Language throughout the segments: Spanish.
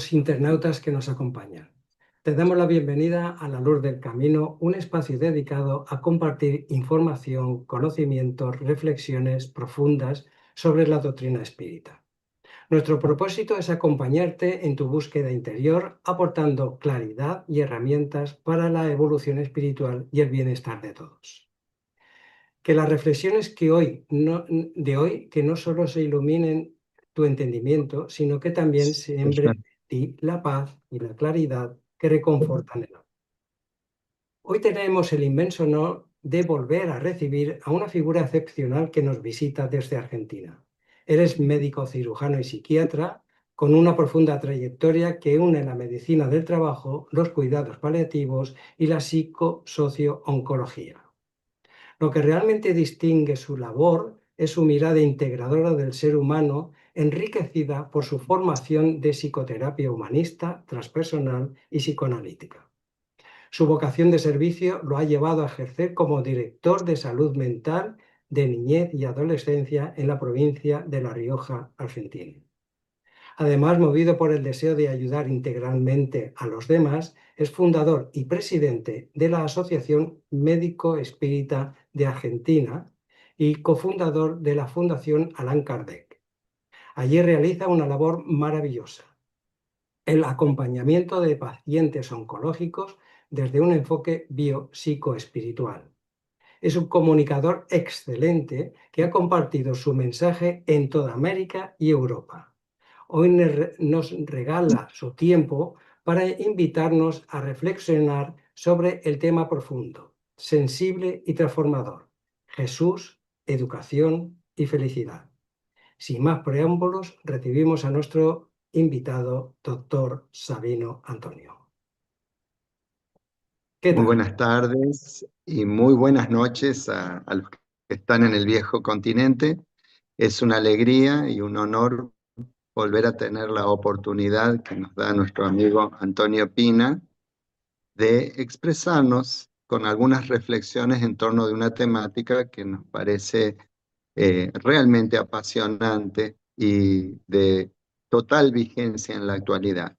los internautas que nos acompañan. Te damos la bienvenida a La Luz del Camino, un espacio dedicado a compartir información, conocimientos, reflexiones profundas sobre la doctrina espírita. Nuestro propósito es acompañarte en tu búsqueda interior, aportando claridad y herramientas para la evolución espiritual y el bienestar de todos. Que las reflexiones de hoy que no solo se iluminen tu entendimiento, sino que también siembren en ti la paz y la claridad que reconfortan el alma. Hoy tenemos el inmenso honor de volver a recibir a una figura excepcional que nos visita desde Argentina. Eres médico cirujano y psiquiatra con una profunda trayectoria que une la medicina del trabajo, los cuidados paliativos y la psicosocio-oncología. Lo que realmente distingue su labor es su mirada integradora del ser humano, enriquecida por su formación de psicoterapia humanista, transpersonal y psicoanalítica. Su vocación de servicio lo ha llevado a ejercer como director de salud mental de niñez y adolescencia en la provincia de La Rioja, Argentina. Además, movido por el deseo de ayudar integralmente a los demás, es fundador y presidente de la Asociación Médico Espírita de Argentina y cofundador de la Fundación Allan Kardec. Allí realiza una labor maravillosa: el acompañamiento de pacientes oncológicos desde un enfoque biopsicoespiritual. Es un comunicador excelente que ha compartido su mensaje en toda América y Europa. Hoy nos regala su tiempo para invitarnos a reflexionar sobre el tema profundo, sensible y transformador: Jesús, educación y felicidad. Sin más preámbulos, recibimos a nuestro invitado, doctor Sabino Antonio. ¿Qué Muy tal? buenas tardes y muy buenas noches a los que están en el viejo continente. Es una alegría y un honor volver a tener la oportunidad que nos da nuestro amigo Antonio Pina de expresarnos con algunas reflexiones en torno de una temática que nos parece realmente apasionante y de total vigencia en la actualidad.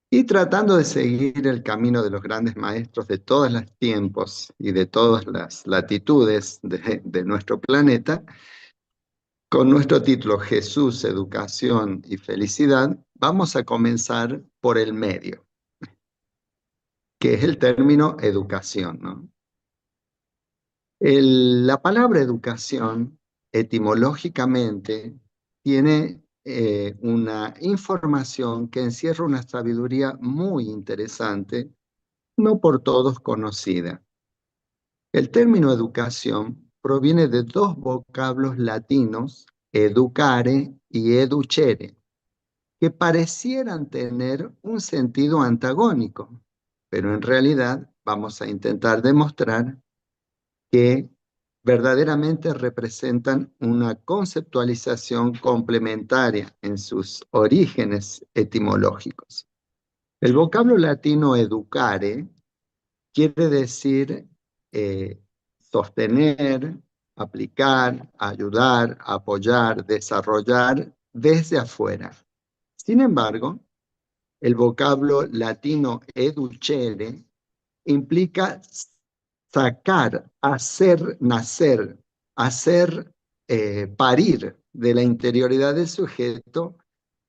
Y tratando de seguir el camino de los grandes maestros de todos los tiempos y de todas las latitudes de nuestro planeta, con nuestro título Jesús, Educación y Felicidad, vamos a comenzar por el medio, que es el término educación, ¿no? La palabra educación, etimológicamente, tiene una información que encierra una sabiduría muy interesante, no por todos conocida. El término educación proviene de dos vocablos latinos, educare y educere, que parecieran tener un sentido antagónico, pero en realidad vamos a intentar demostrar que verdaderamente representan una conceptualización complementaria en sus orígenes etimológicos. El vocablo latino educare quiere decir sostener, aplicar, ayudar, apoyar, desarrollar desde afuera. Sin embargo, el vocablo latino educere implica sacar, hacer nacer, hacer parir de la interioridad del sujeto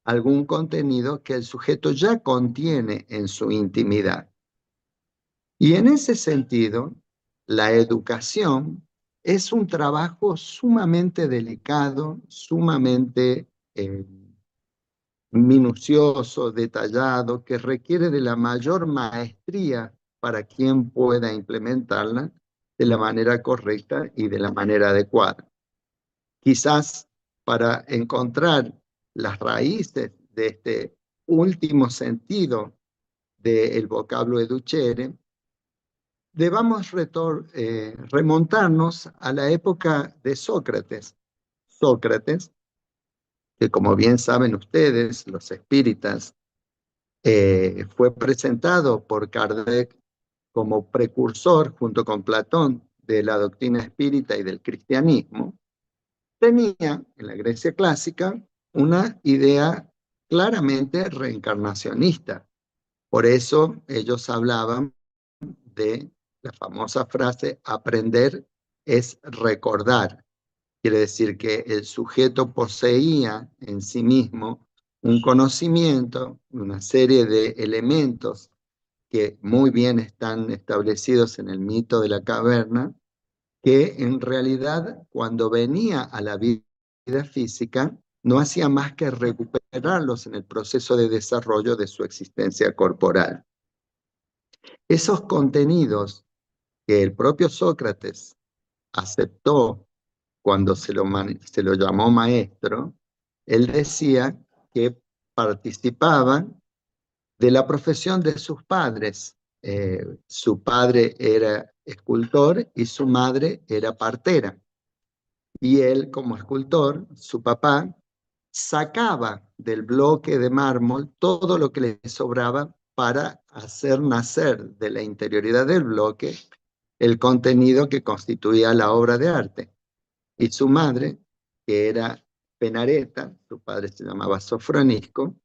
algún contenido que el sujeto ya contiene en su intimidad. Y en ese sentido, la educación es un trabajo sumamente delicado, sumamente minucioso, detallado, que requiere de la mayor maestría para quien pueda implementarla de la manera correcta y de la manera adecuada. Quizás para encontrar las raíces de este último sentido del vocablo educere, debamos remontarnos a la época de Sócrates. Sócrates, que como bien saben ustedes, los espíritas, fue presentado por Kardec como precursor, junto con Platón, de la doctrina espírita y del cristianismo, tenía en la Grecia clásica una idea claramente reencarnacionista. Por eso ellos hablaban de la famosa frase, aprender es recordar. Quiere decir que el sujeto poseía en sí mismo un conocimiento, una serie de elementos que muy bien están establecidos en el mito de la caverna, que en realidad cuando venía a la vida física no hacía más que recuperarlos en el proceso de desarrollo de su existencia corporal. Esos contenidos que el propio Sócrates aceptó cuando se lo llamó maestro, él decía que participaban de la profesión de sus padres. Su padre era escultor y su madre era partera. Y él, como escultor, su papá, sacaba del bloque de mármol todo lo que le sobraba para hacer nacer de la interioridad del bloque el contenido que constituía la obra de arte. Y su madre, que era Penareta, su padre se llamaba Sofronisco,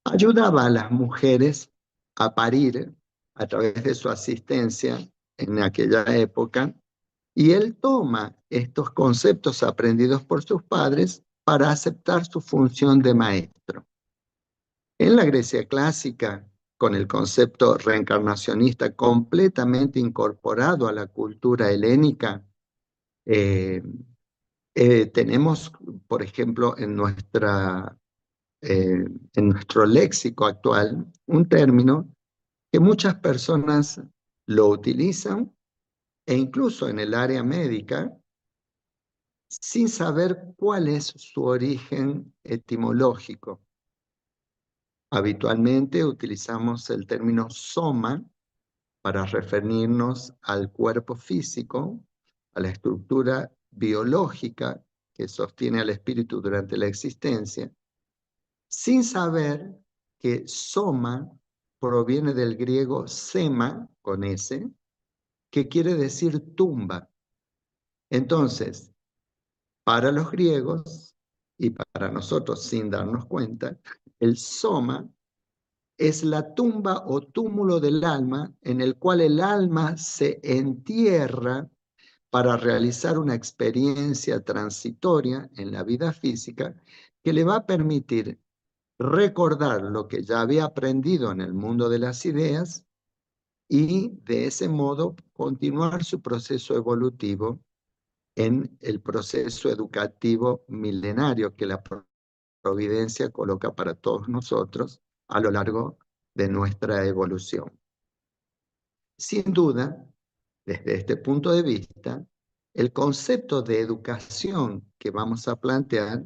ayudaba a las mujeres a parir a través de su asistencia en aquella época, y él toma estos conceptos aprendidos por sus padres para aceptar su función de maestro. En la Grecia clásica, con el concepto reencarnacionista completamente incorporado a la cultura helénica, eh, tenemos, por ejemplo, en nuestro léxico actual, un término que muchas personas lo utilizan e incluso en el área médica, sin saber cuál es su origen etimológico. Habitualmente utilizamos el término soma para referirnos al cuerpo físico, a la estructura biológica que sostiene al espíritu durante la existencia, sin saber que soma proviene del griego sema, con S, que quiere decir tumba. Entonces, para los griegos y para nosotros sin darnos cuenta, el soma es la tumba o túmulo del alma en el cual el alma se entierra para realizar una experiencia transitoria en la vida física que le va a permitir recordar lo que ya había aprendido en el mundo de las ideas y de ese modo continuar su proceso evolutivo en el proceso educativo milenario que la providencia coloca para todos nosotros a lo largo de nuestra evolución. Sin duda, desde este punto de vista, el concepto de educación que vamos a plantear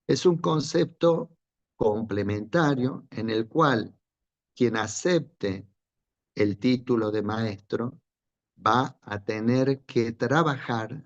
es un concepto complementario en el cual quien acepte el título de maestro va a tener que trabajar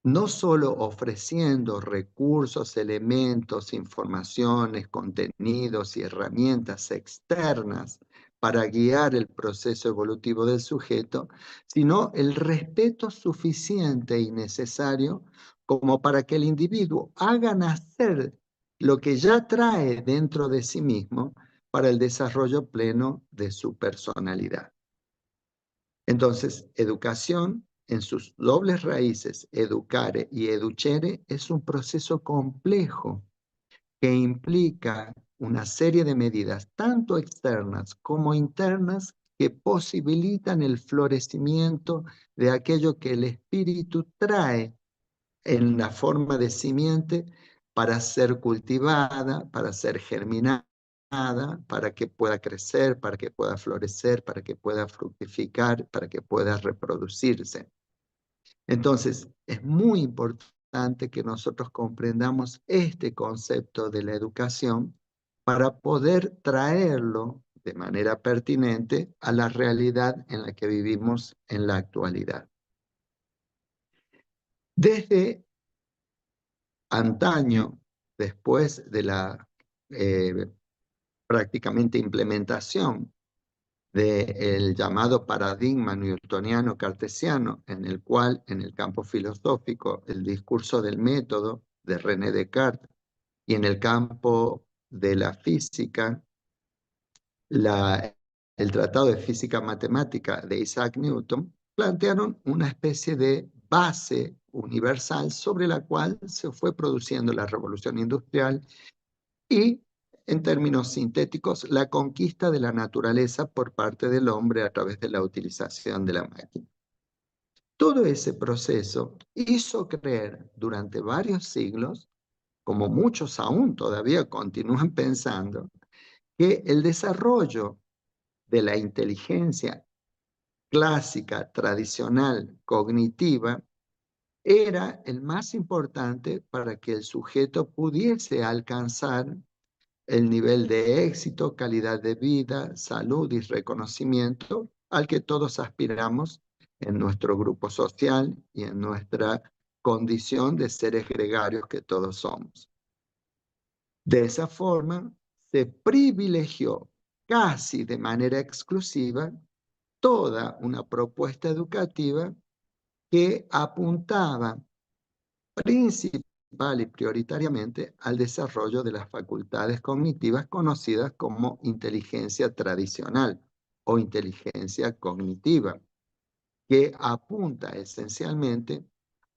no solo ofreciendo recursos, elementos, informaciones, contenidos y herramientas externas para guiar el proceso evolutivo del sujeto, sino el respeto suficiente y necesario como para que el individuo haga nacer lo que ya trae dentro de sí mismo para el desarrollo pleno de su personalidad. Entonces, educación en sus dobles raíces, educare y educere, es un proceso complejo que implica una serie de medidas, tanto externas como internas, que posibilitan el florecimiento de aquello que el espíritu trae en la forma de simiente para ser cultivada, para ser germinada, para que pueda crecer, para que pueda florecer, para que pueda fructificar, para que pueda reproducirse. Entonces, es muy importante que nosotros comprendamos este concepto de la educación para poder traerlo de manera pertinente a la realidad en la que vivimos en la actualidad. Desde antaño, después de la prácticamente implementación del llamado paradigma newtoniano cartesiano, en el cual en el campo filosófico el discurso del método de René Descartes y en el campo de la física, el Tratado de Física Matemática de Isaac Newton, plantearon una especie de base universal sobre la cual se fue produciendo la revolución industrial y, en términos sintéticos, la conquista de la naturaleza por parte del hombre a través de la utilización de la máquina. Todo ese proceso hizo creer durante varios siglos, como muchos aún todavía continúan pensando, que el desarrollo de la inteligencia clásica, tradicional, cognitiva, era el más importante para que el sujeto pudiese alcanzar el nivel de éxito, calidad de vida, salud y reconocimiento al que todos aspiramos en nuestro grupo social y en nuestra condición de seres gregarios que todos somos. De esa forma, se privilegió casi de manera exclusiva toda una propuesta educativa que apuntaba principal y prioritariamente al desarrollo de las facultades cognitivas conocidas como inteligencia tradicional o inteligencia cognitiva, que apunta esencialmente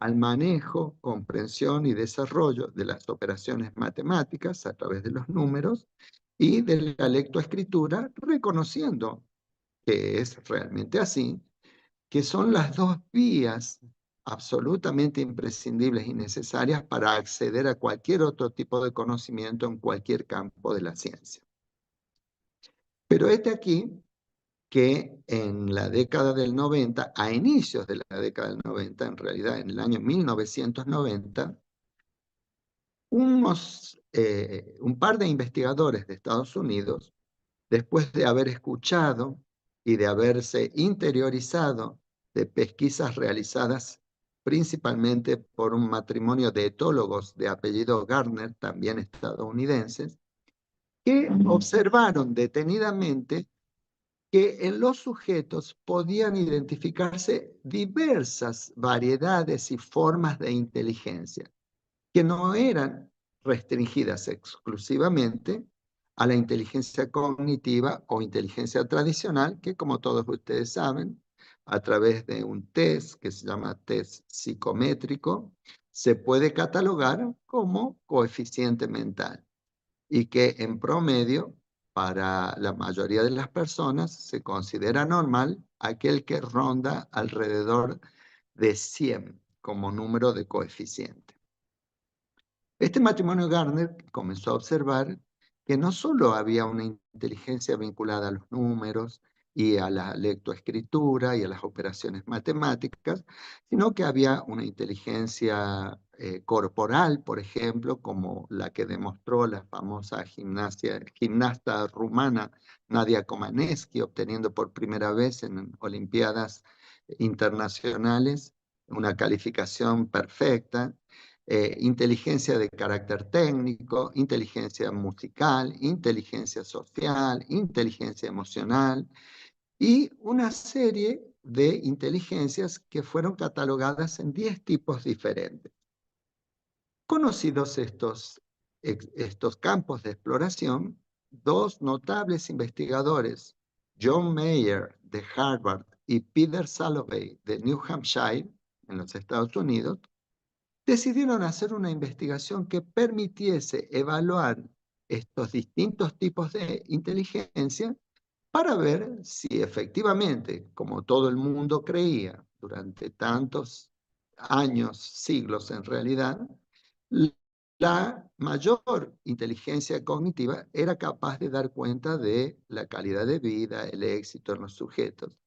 al manejo, comprensión y desarrollo de las operaciones matemáticas a través de los números y de la lectoescritura, reconociendo que es realmente así, que son las dos vías absolutamente imprescindibles y necesarias para acceder a cualquier otro tipo de conocimiento en cualquier campo de la ciencia. Pero aquí que en la década del 90, a inicios de la década del 90, en realidad en el año 1990, un par de investigadores de Estados Unidos, después de haber escuchado y de haberse interiorizado de pesquisas realizadas principalmente por un matrimonio de etólogos de apellido Gardner, también estadounidenses, que observaron detenidamente que en los sujetos podían identificarse diversas variedades y formas de inteligencia, que no eran restringidas exclusivamente a la inteligencia cognitiva o inteligencia tradicional, que como todos ustedes saben, a través de un test que se llama test psicométrico, se puede catalogar como coeficiente mental y que en promedio, para la mayoría de las personas, se considera normal aquel que ronda alrededor de 100 como número de coeficiente. Este matrimonio Gardner comenzó a observar que no solo había una inteligencia vinculada a los números y a la lectoescritura y a las operaciones matemáticas, sino que había una inteligencia corporal, por ejemplo, como la que demostró la famosa gimnasta rumana Nadia Comaneci, obteniendo por primera vez en Olimpiadas internacionales una calificación perfecta. Inteligencia de carácter técnico, inteligencia musical, inteligencia social, inteligencia emocional y una serie de inteligencias que fueron catalogadas en 10 tipos diferentes. Conocidos estos campos de exploración, dos notables investigadores, John Mayer de Harvard y Peter Salovey de New Hampshire, en los Estados Unidos, decidieron hacer una investigación que permitiese evaluar estos distintos tipos de inteligencia para ver si efectivamente, como todo el mundo creía durante tantos años, siglos en realidad, la mayor inteligencia cognitiva era capaz de dar cuenta de la calidad de vida, el éxito en los sujetos.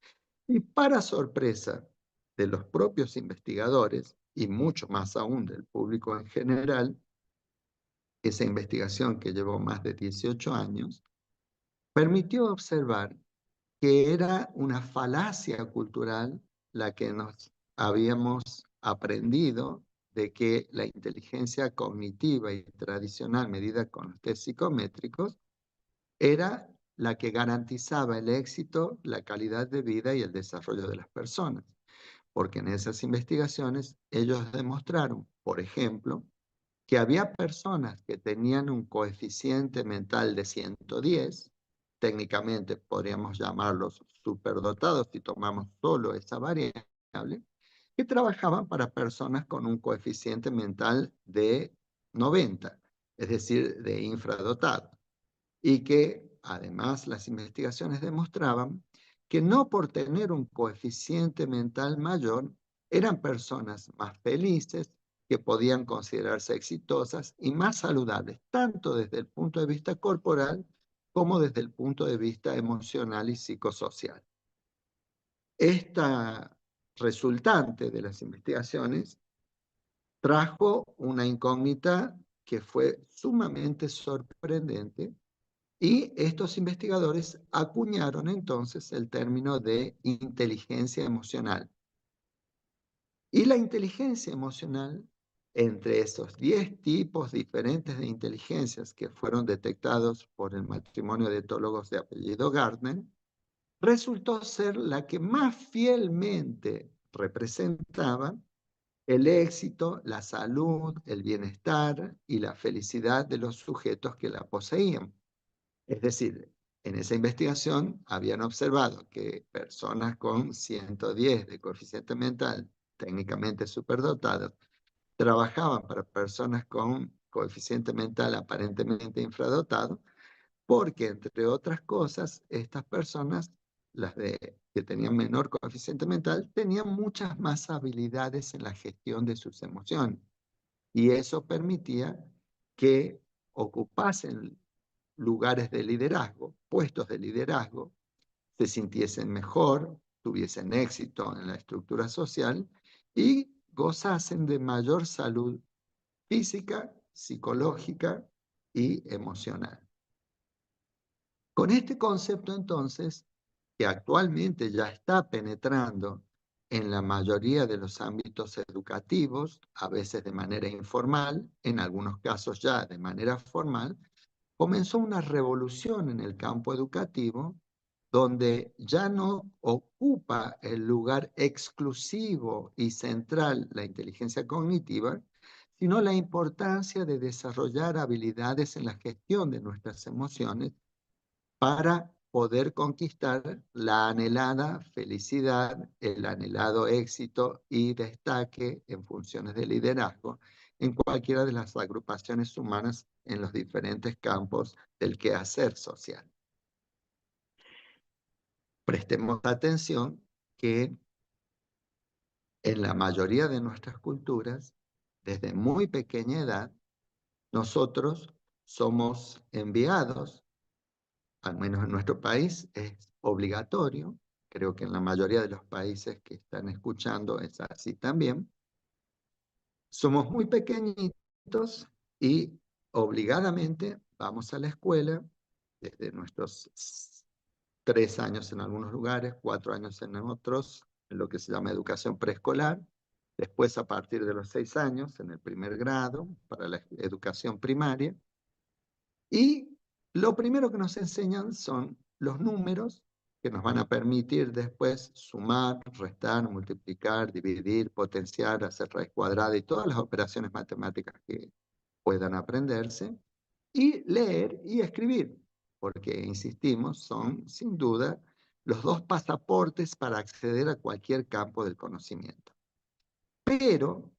Y para sorpresa de los propios investigadores, y mucho más aún del público en general, esa investigación que llevó más de 18 años, permitió observar que era una falacia cultural la que nos habíamos aprendido de que la inteligencia cognitiva y tradicional medida con los test psicométricos era la que garantizaba el éxito, la calidad de vida y el desarrollo de las personas. Porque en esas investigaciones ellos demostraron, por ejemplo, que había personas que tenían un coeficiente mental de 110, técnicamente podríamos llamarlos superdotados si tomamos solo esa variable, que trabajaban para personas con un coeficiente mental de 90, es decir, de infradotado. Y que además las investigaciones demostraban que no por tener un coeficiente mental mayor eran personas más felices, que podían considerarse exitosas y más saludables, tanto desde el punto de vista corporal como desde el punto de vista emocional y psicosocial. Esta resultante de las investigaciones trajo una incógnita que fue sumamente sorprendente, y estos investigadores acuñaron entonces el término de inteligencia emocional. Y la inteligencia emocional, entre esos 10 tipos diferentes de inteligencias que fueron detectados por el matrimonio de etólogos de apellido Gardner, resultó ser la que más fielmente representaba el éxito, la salud, el bienestar y la felicidad de los sujetos que la poseían. Es decir, en esa investigación habían observado que personas con 110 de coeficiente mental, técnicamente superdotados, trabajaban para personas con coeficiente mental aparentemente infradotado, porque entre otras cosas, estas personas, que tenían menor coeficiente mental, tenían muchas más habilidades en la gestión de sus emociones. Y eso permitía que ocupasen lugares de liderazgo, puestos de liderazgo, se sintiesen mejor, tuviesen éxito en la estructura social y gozasen de mayor salud física, psicológica y emocional. Con este concepto, entonces, que actualmente ya está penetrando en la mayoría de los ámbitos educativos, a veces de manera informal, en algunos casos ya de manera formal, comenzó una revolución en el campo educativo donde ya no ocupa el lugar exclusivo y central la inteligencia cognitiva, sino la importancia de desarrollar habilidades en la gestión de nuestras emociones para poder conquistar la anhelada felicidad, el anhelado éxito y destaque en funciones de liderazgo en cualquiera de las agrupaciones humanas en los diferentes campos del quehacer social. Prestemos atención que en la mayoría de nuestras culturas, desde muy pequeña edad, nosotros somos enviados, al menos en nuestro país, es obligatorio, creo que en la mayoría de los países que están escuchando es así también, somos muy pequeñitos y obligadamente vamos a la escuela desde nuestros 3 años en algunos lugares, 4 años en otros, en lo que se llama educación preescolar, después a partir de los 6 años en el primer grado para la educación primaria, y lo primero que nos enseñan son los números que nos van a permitir después sumar, restar, multiplicar, dividir, potenciar, hacer raíz cuadrada y todas las operaciones matemáticas que puedan aprenderse, y leer y escribir, porque, insistimos, son sin duda los dos pasaportes para acceder a cualquier campo del conocimiento. Pero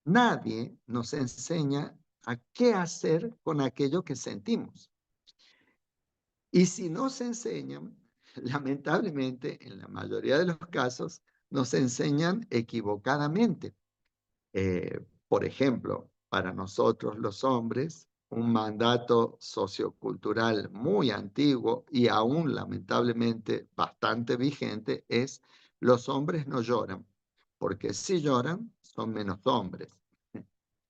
nadie nos enseña a qué hacer con aquello que sentimos. Y si nos enseñan, lamentablemente, en la mayoría de los casos, nos enseñan equivocadamente. Por ejemplo, para nosotros los hombres, un mandato sociocultural muy antiguo y aún lamentablemente bastante vigente es: los hombres no lloran, porque si lloran son menos hombres.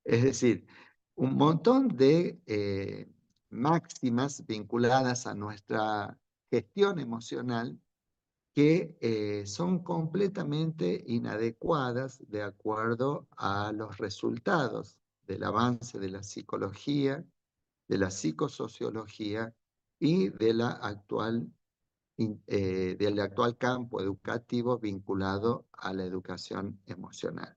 Es decir, un montón de máximas vinculadas a nuestra gestión emocional que son completamente inadecuadas de acuerdo a los resultados del avance de la psicología, de la psicosociología y de del actual campo educativo vinculado a la educación emocional.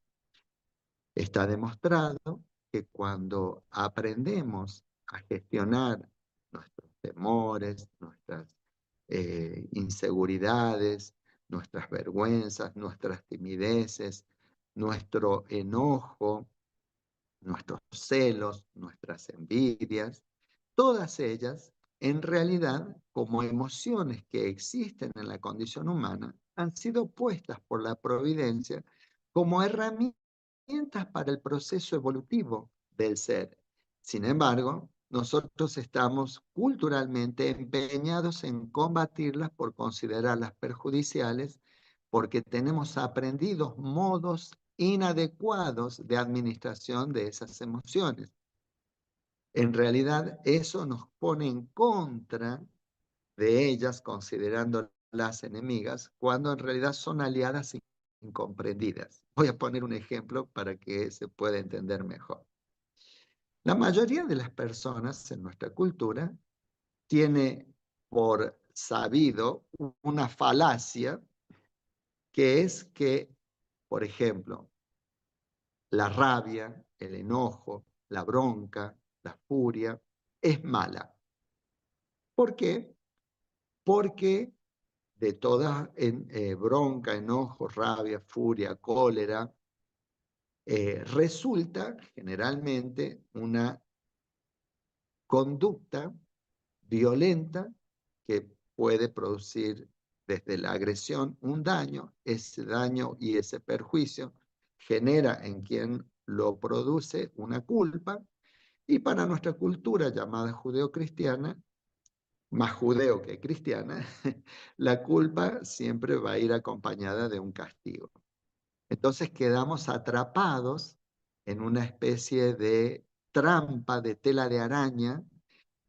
Está demostrado que cuando aprendemos a gestionar nuestros temores, nuestras inseguridades, nuestras vergüenzas, nuestras timideces, nuestro enojo, nuestros celos, nuestras envidias, todas ellas, en realidad, como emociones que existen en la condición humana, han sido puestas por la providencia como herramientas para el proceso evolutivo del ser. Sin embargo, nosotros estamos culturalmente empeñados en combatirlas por considerarlas perjudiciales, porque tenemos aprendidos modos inadecuados de administración de esas emociones. En realidad, eso nos pone en contra de ellas, considerándolas enemigas, cuando en realidad son aliadas incomprendidas. Voy a poner un ejemplo para que se pueda entender mejor. La mayoría de las personas en nuestra cultura tiene por sabido una falacia, que es que, por ejemplo, la rabia, el enojo, la bronca, la furia, es mala. ¿Por qué? Porque de toda bronca, enojo, rabia, furia, cólera, resulta generalmente una conducta violenta que puede producir desde la agresión un daño. Ese daño y ese perjuicio genera en quien lo produce una culpa, y para nuestra cultura llamada judeocristiana, más judeo que cristiana, la culpa siempre va a ir acompañada de un castigo. Entonces quedamos atrapados en una especie de trampa de tela de araña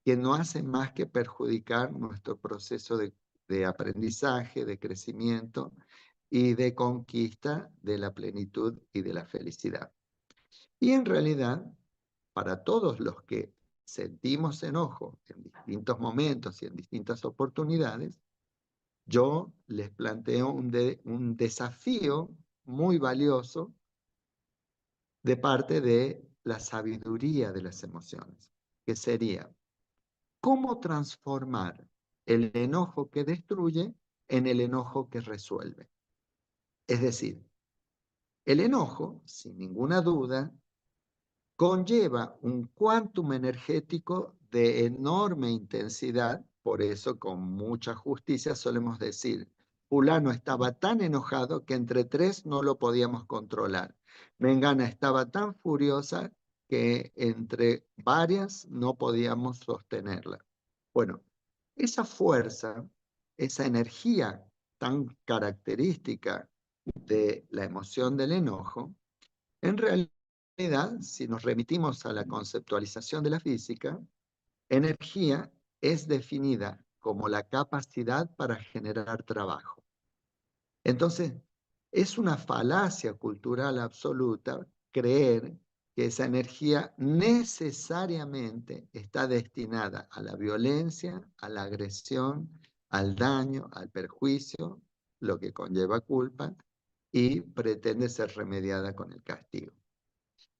que no hace más que perjudicar nuestro proceso de aprendizaje, de crecimiento y de conquista de la plenitud y de la felicidad. Y en realidad, para todos los que sentimos enojo en distintos momentos y en distintas oportunidades, yo les planteo un desafío muy valioso de parte de la sabiduría de las emociones, que sería: ¿cómo transformar el enojo que destruye en el enojo que resuelve? Es decir, el enojo, sin ninguna duda, conlleva un quantum energético de enorme intensidad. Por eso, con mucha justicia, solemos decir: fulano estaba tan enojado que entre tres no lo podíamos controlar. Mengana estaba tan furiosa que entre varias no podíamos sostenerla. Bueno, esa fuerza, esa energía tan característica de la emoción del enojo, en realidad, si nos remitimos a la conceptualización de la física, energía es definida como la capacidad para generar trabajo. Entonces, es una falacia cultural absoluta creer que esa energía necesariamente está destinada a la violencia, a la agresión, al daño, al perjuicio, lo que conlleva culpa, y pretende ser remediada con el castigo.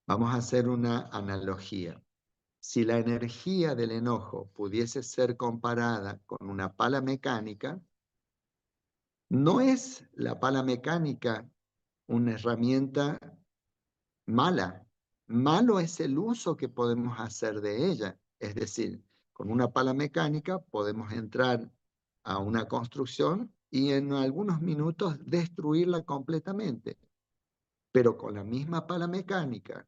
Vamos a hacer una analogía. Si la energía del enojo pudiese ser comparada con una pala mecánica, no es la pala mecánica una herramienta mala. Malo es el uso que podemos hacer de ella. Es decir, con una pala mecánica podemos entrar a una construcción y en algunos minutos destruirla completamente. Pero con la misma pala mecánica,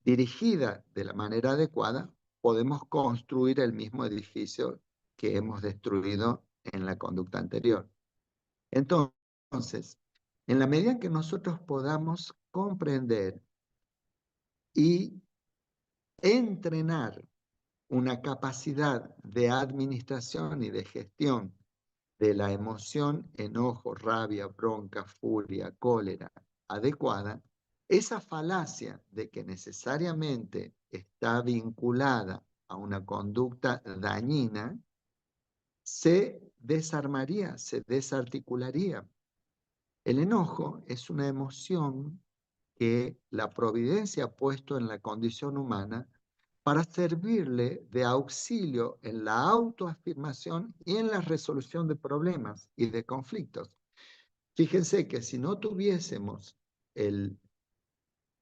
dirigida de la manera adecuada, podemos construir el mismo edificio que hemos destruido en la conducta anterior. Entonces, en la medida en que nosotros podamos comprender y entrenar una capacidad de administración y de gestión de la emoción, enojo, rabia, bronca, furia, cólera, adecuada, esa falacia de que necesariamente está vinculada a una conducta dañina, se desarmaría, se desarticularía. El enojo es una emoción que la providencia ha puesto en la condición humana para servirle de auxilio en la autoafirmación y en la resolución de problemas y de conflictos. Fíjense que si no tuviésemos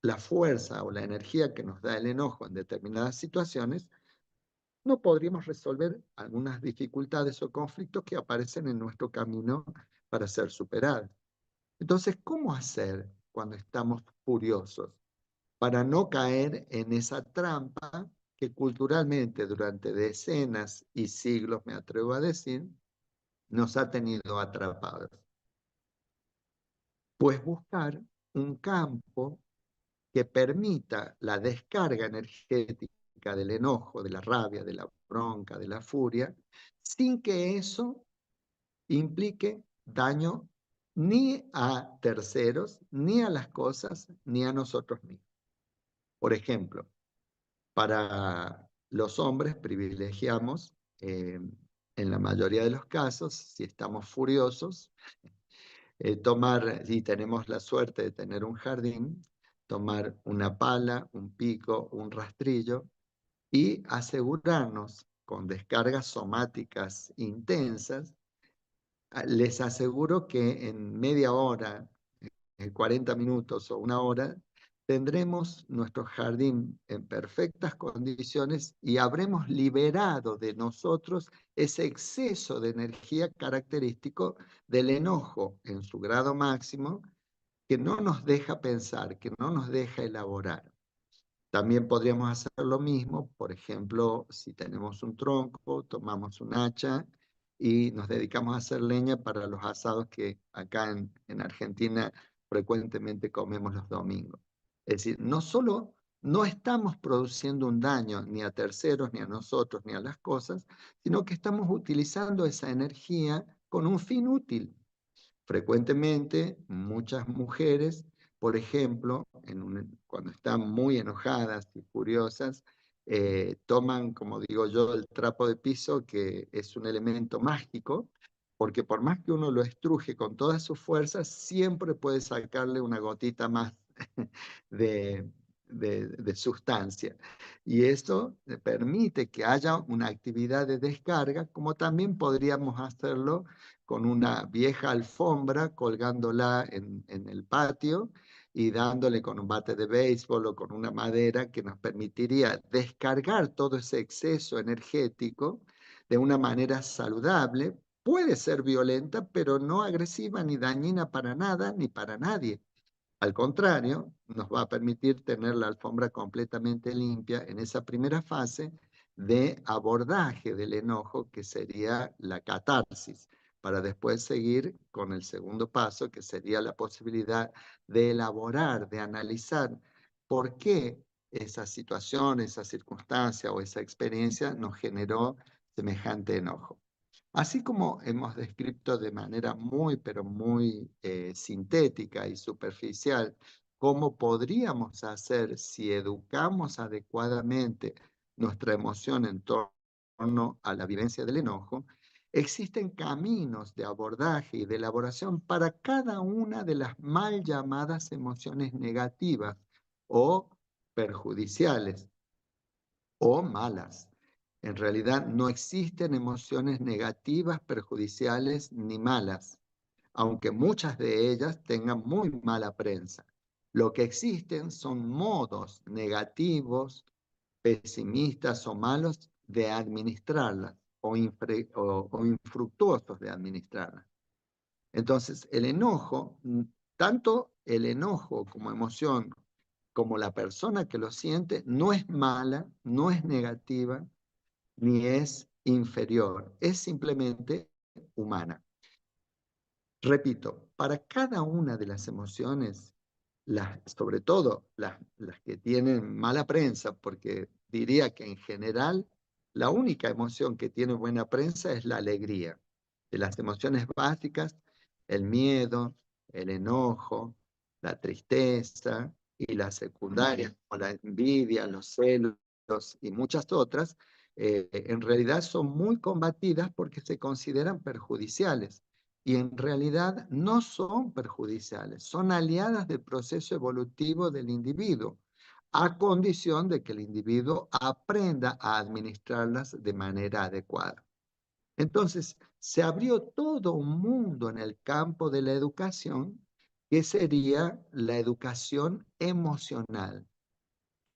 la fuerza o la energía que nos da el enojo en determinadas situaciones, no podríamos resolver algunas dificultades o conflictos que aparecen en nuestro camino para ser superados. Entonces, ¿cómo hacer cuando estamos furiosos para no caer en esa trampa que culturalmente durante decenas y siglos, me atrevo a decir, nos ha tenido atrapados? Pues buscar un campo que permita la descarga energética del enojo, de la rabia, de la bronca, de la furia, sin que eso implique daño ni a terceros, ni a las cosas, ni a nosotros mismos. Por ejemplo, para los hombres privilegiamos, en la mayoría de los casos, si estamos furiosos, tomar, y tenemos la suerte de tener un jardín, tomar una pala, un pico, un rastrillo y asegurarnos con descargas somáticas intensas. Les aseguro que en media hora, 40 minutos o una hora, tendremos nuestro jardín en perfectas condiciones y habremos liberado de nosotros ese exceso de energía característico del enojo en su grado máximo, que no nos deja pensar, que no nos deja elaborar. También podríamos hacer lo mismo, por ejemplo, si tenemos un tronco, tomamos un hacha y nos dedicamos a hacer leña para los asados que acá en Argentina frecuentemente comemos los domingos. Es decir, no solo no estamos produciendo un daño ni a terceros, ni a nosotros, ni a las cosas, sino que estamos utilizando esa energía con un fin útil. Frecuentemente, muchas mujeres, por ejemplo, cuando están muy enojadas y furiosas, toman, como digo yo, el trapo de piso, que es un elemento mágico, porque por más que uno lo estruje con todas sus fuerzas, siempre puede sacarle una gotita más de, de sustancia. Y esto permite que haya una actividad de descarga, como también podríamos hacerlo con una vieja alfombra, colgándola en el patio y dándole con un bate de béisbol o con una madera que nos permitiría descargar todo ese exceso energético de una manera saludable. Puede ser violenta, pero no agresiva ni dañina para nada ni para nadie. Al contrario, nos va a permitir tener la alfombra completamente limpia en esa primera fase de abordaje del enojo, que sería la catarsis, para después seguir con el segundo paso, que sería la posibilidad de elaborar, de analizar por qué esa situación, esa circunstancia o esa experiencia nos generó semejante enojo. Así como hemos descrito de manera muy, pero muy sintética y superficial cómo podríamos hacer si educamos adecuadamente nuestra emoción en torno a la vivencia del enojo, existen caminos de abordaje y de elaboración para cada una de las mal llamadas emociones negativas o perjudiciales o malas. En realidad no existen emociones negativas, perjudiciales ni malas, aunque muchas de ellas tengan muy mala prensa. Lo que existen son modos negativos, pesimistas o malos de administrarlas o infructuosos de administrarlas. Entonces, el enojo, tanto el enojo como emoción, como la persona que lo siente, no es mala, no es negativa, ni es inferior, es simplemente humana. Repito, para cada una de las emociones, sobre todo las que tienen mala prensa, porque diría que en general la única emoción que tiene buena prensa es la alegría. De las emociones básicas, el miedo, el enojo, la tristeza y las secundarias, como la envidia, los celos y muchas otras, en realidad son muy combatidas porque se consideran perjudiciales y en realidad no son perjudiciales, son aliadas del proceso evolutivo del individuo, a condición de que el individuo aprenda a administrarlas de manera adecuada. Entonces, se abrió todo un mundo en el campo de la educación, que sería la educación emocional,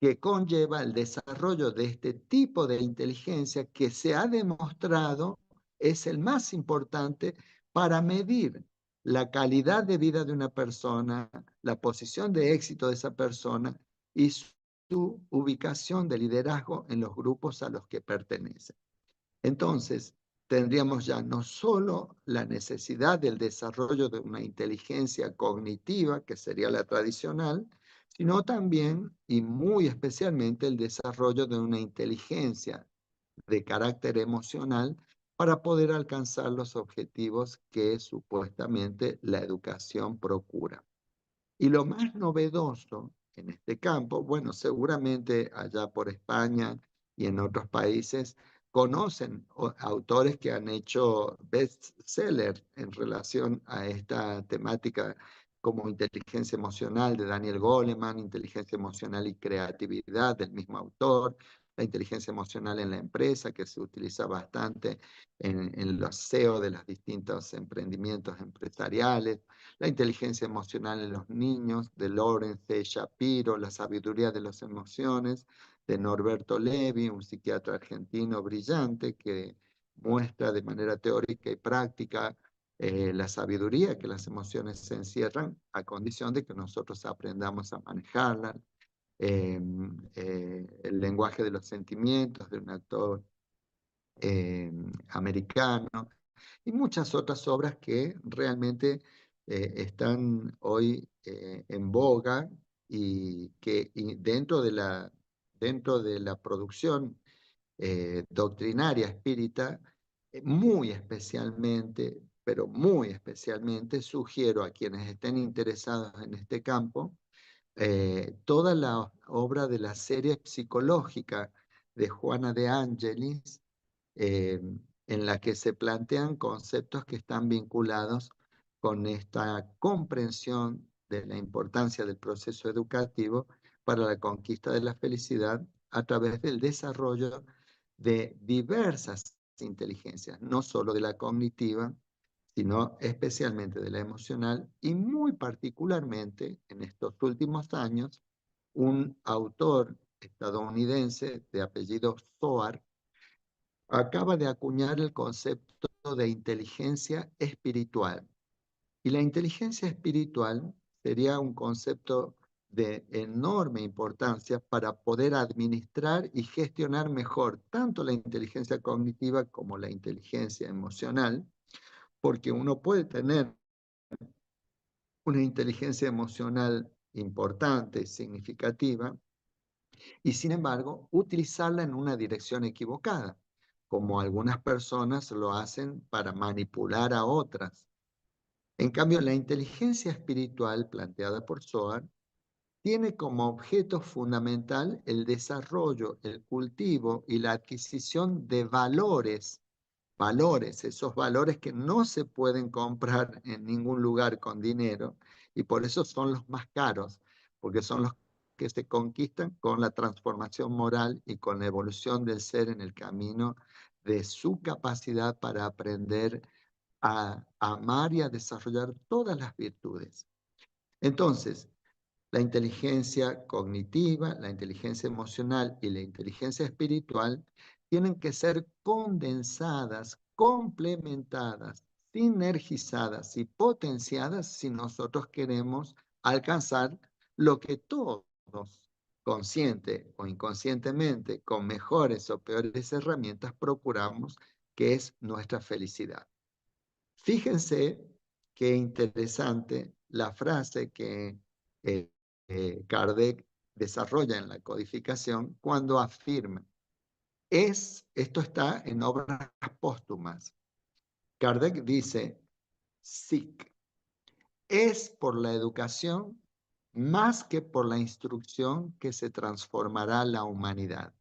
que conlleva el desarrollo de este tipo de inteligencia que se ha demostrado es el más importante para medir la calidad de vida de una persona, la posición de éxito de esa persona y su ubicación de liderazgo en los grupos a los que pertenece. Entonces, tendríamos ya no solo la necesidad del desarrollo de una inteligencia cognitiva, que sería la tradicional, sino también y muy especialmente el desarrollo de una inteligencia de carácter emocional para poder alcanzar los objetivos que supuestamente la educación procura. Y lo más novedoso en este campo, bueno, seguramente allá por España y en otros países conocen autores que han hecho bestsellers en relación a esta temática, como Inteligencia Emocional de Daniel Goleman, Inteligencia Emocional y Creatividad del mismo autor, la inteligencia emocional en la empresa, que se utiliza bastante en los CEO de los distintos emprendimientos empresariales, la inteligencia emocional en los niños, de Lawrence C. Shapiro, la sabiduría de las emociones, de Norberto Levi, un psiquiatra argentino brillante que muestra de manera teórica y práctica la sabiduría que las emociones se encierran a condición de que nosotros aprendamos a manejarlas. El lenguaje de los sentimientos de un actor americano, y muchas otras obras que realmente están hoy en boga y que dentro de la producción doctrinaria espírita, muy especialmente, pero muy especialmente, sugiero a quienes estén interesados en este campo, toda la obra de la serie psicológica de Juana de Angelis, eh, en la que se plantean conceptos que están vinculados con esta comprensión de la importancia del proceso educativo para la conquista de la felicidad a través del desarrollo de diversas inteligencias, no solo de la cognitiva, sino especialmente de la emocional y muy particularmente en estos últimos años, un autor estadounidense de apellido Soar acaba de acuñar el concepto de inteligencia espiritual. Y la inteligencia espiritual sería un concepto de enorme importancia para poder administrar y gestionar mejor tanto la inteligencia cognitiva como la inteligencia emocional, porque uno puede tener una inteligencia emocional importante, significativa, y sin embargo utilizarla en una dirección equivocada, como algunas personas lo hacen para manipular a otras. En cambio, la inteligencia espiritual planteada por Zohar tiene como objeto fundamental el desarrollo, el cultivo y la adquisición de valores, esos valores que no se pueden comprar en ningún lugar con dinero y por eso son los más caros, porque son los que se conquistan con la transformación moral y con la evolución del ser en el camino de su capacidad para aprender a amar y a desarrollar todas las virtudes. Entonces, la inteligencia cognitiva, la inteligencia emocional y la inteligencia espiritual tienen que ser condensadas, complementadas, sinergizadas y potenciadas si nosotros queremos alcanzar lo que todos, consciente o inconscientemente, con mejores o peores herramientas, procuramos, que es nuestra felicidad. Fíjense qué interesante la frase que eh, Kardec desarrolla en la codificación cuando afirma, esto está en obras póstumas. Kardec dice, SIC, es por la educación más que por la instrucción que se transformará la humanidad.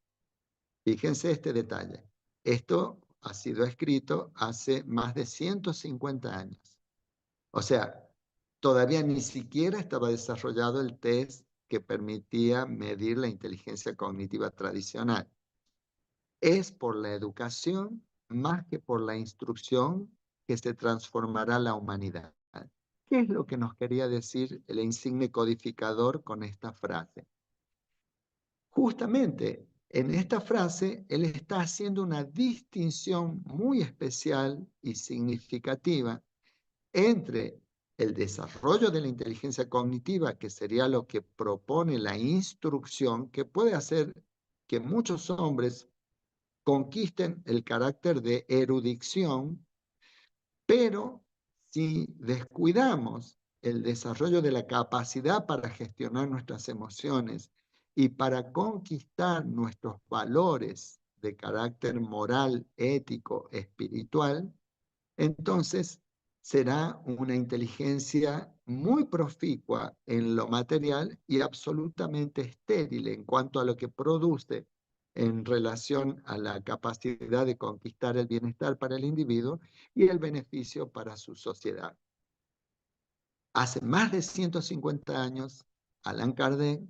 Fíjense este detalle. Esto ha sido escrito hace más de 150 años. O sea, todavía ni siquiera estaba desarrollado el test que permitía medir la inteligencia cognitiva tradicional. Es por la educación más que por la instrucción que se transformará la humanidad. ¿Qué es lo que nos quería decir el insigne codificador con esta frase? Justamente en esta frase, él está haciendo una distinción muy especial y significativa entre el desarrollo de la inteligencia cognitiva, que sería lo que propone la instrucción, que puede hacer que muchos hombres conquisten el carácter de erudición, pero si descuidamos el desarrollo de la capacidad para gestionar nuestras emociones y para conquistar nuestros valores de carácter moral, ético, espiritual, entonces será una inteligencia muy proficua en lo material y absolutamente estéril en cuanto a lo que produce en relación a la capacidad de conquistar el bienestar para el individuo y el beneficio para su sociedad. Hace más de 150 años, Allan Kardec,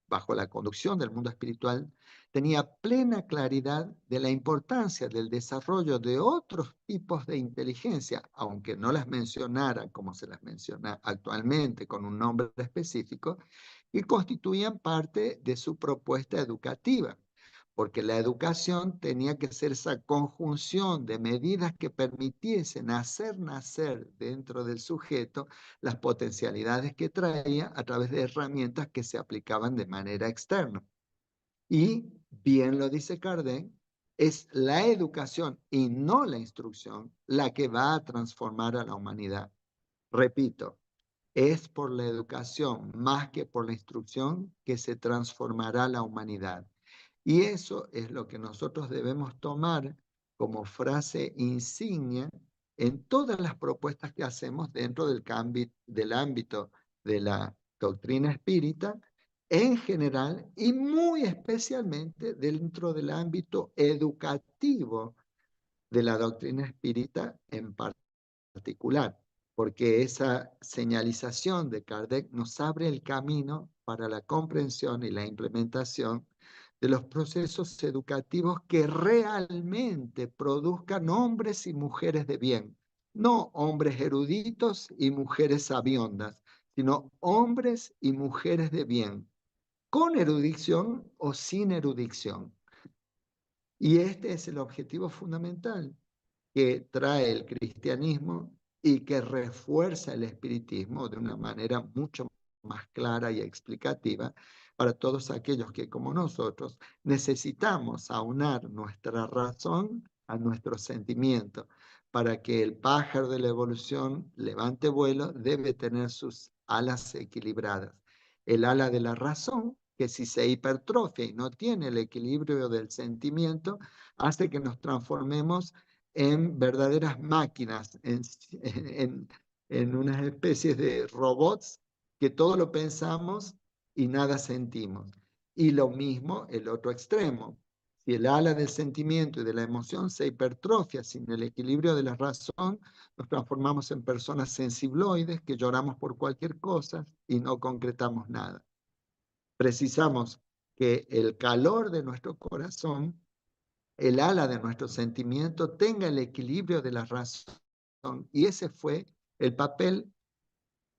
bajo la conducción del mundo espiritual, tenía plena claridad de la importancia del desarrollo de otros tipos de inteligencia, aunque no las mencionara como se las menciona actualmente con un nombre específico, y constituían parte de su propuesta educativa, porque la educación tenía que ser esa conjunción de medidas que permitiesen hacer nacer dentro del sujeto las potencialidades que traía a través de herramientas que se aplicaban de manera externa. Y, bien lo dice Kardec, es la educación y no la instrucción la que va a transformar a la humanidad. Repito, es por la educación más que por la instrucción que se transformará la humanidad. Y eso es lo que nosotros debemos tomar como frase insignia en todas las propuestas que hacemos dentro del ámbito de la doctrina espírita en general y muy especialmente dentro del ámbito educativo de la doctrina espírita en particular, porque esa señalización de Kardec nos abre el camino para la comprensión y la implementación de los procesos educativos que realmente produzcan hombres y mujeres de bien, no hombres eruditos y mujeres sabiondas, sino hombres y mujeres de bien, con erudición o sin erudición. Y este es el objetivo fundamental que trae el cristianismo y que refuerza el espiritismo de una manera mucho más clara y explicativa para todos aquellos que, como nosotros, necesitamos aunar nuestra razón a nuestro sentimiento. Para que el pájaro de la evolución levante vuelo, debe tener sus alas equilibradas. El ala de la razón, que si se hipertrofia y no tiene el equilibrio del sentimiento, hace que nos transformemos en verdaderas máquinas, en unas especies de robots que todo lo pensamos y nada sentimos. Y lo mismo el otro extremo. Si el ala del sentimiento y de la emoción se hipertrofia sin el equilibrio de la razón, nos transformamos en personas sensibloides que lloramos por cualquier cosa y no concretamos nada. Precisamos que el calor de nuestro corazón, el ala de nuestro sentimiento, tenga el equilibrio de la razón. Y ese fue el papel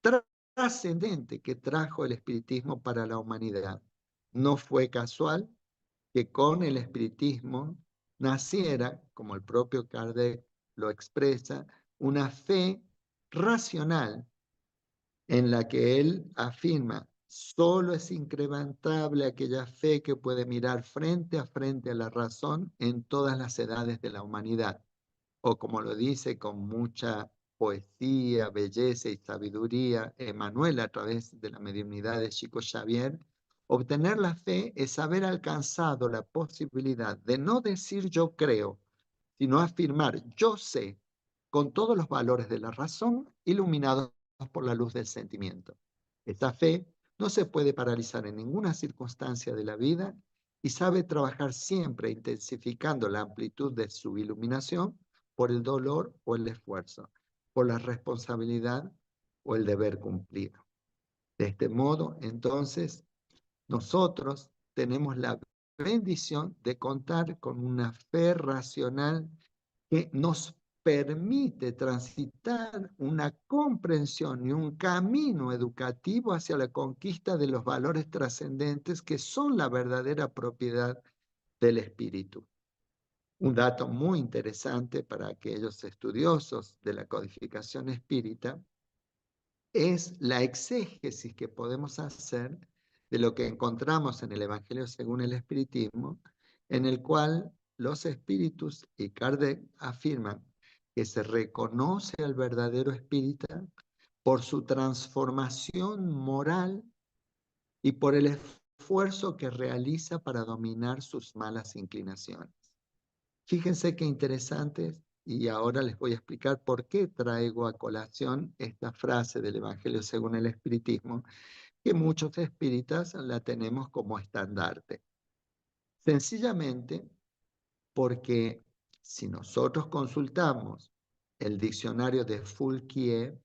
trascendente que trajo el espiritismo para la humanidad. No fue casual que con el espiritismo naciera, como el propio Kardec lo expresa, una fe racional en la que él afirma: solo es incrementable aquella fe que puede mirar frente a la razón en todas las edades de la humanidad. O como lo dice con mucha poesía, belleza y sabiduría Emmanuel a través de la mediunidad de Chico Xavier, obtener la fe es haber alcanzado la posibilidad de no decir yo creo, sino afirmar yo sé, con todos los valores de la razón iluminados por la luz del sentimiento. Esta fe no se puede paralizar en ninguna circunstancia de la vida y sabe trabajar siempre intensificando la amplitud de su iluminación por el dolor o el esfuerzo. por la responsabilidad o el deber cumplido. De este modo, entonces, nosotros tenemos la bendición de contar con una fe racional que nos permite transitar una comprensión y un camino educativo hacia la conquista de los valores trascendentes que son la verdadera propiedad del espíritu. Un dato muy interesante para aquellos estudiosos de la codificación espírita es la exégesis que podemos hacer de lo que encontramos en el Evangelio según el Espiritismo, en el cual los espíritus y Kardec afirman que se reconoce al verdadero espírita por su transformación moral y por el esfuerzo que realiza para dominar sus malas inclinaciones. Fíjense qué interesantes, y ahora les voy a explicar por qué traigo a colación esta frase del Evangelio según el Espiritismo, que muchos espíritas la tenemos como estandarte. Sencillamente porque si nosotros consultamos el diccionario de Foulquier,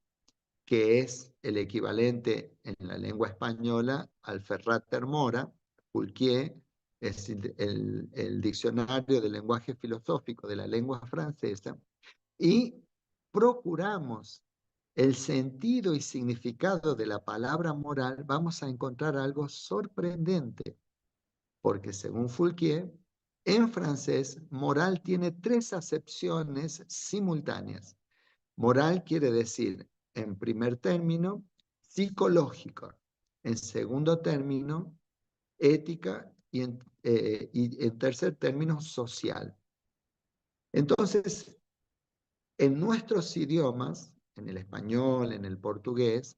que es el equivalente en la lengua española al Ferrater Mora, Foulquier es el diccionario del lenguaje filosófico de la lengua francesa, y procuramos el sentido y significado de la palabra moral, vamos a encontrar algo sorprendente, porque según Foulquier, en francés, moral tiene tres acepciones simultáneas. Moral quiere decir, en primer término, psicológico, en segundo término, ética y en tercer término, social. Entonces, en nuestros idiomas, en el español, en el portugués,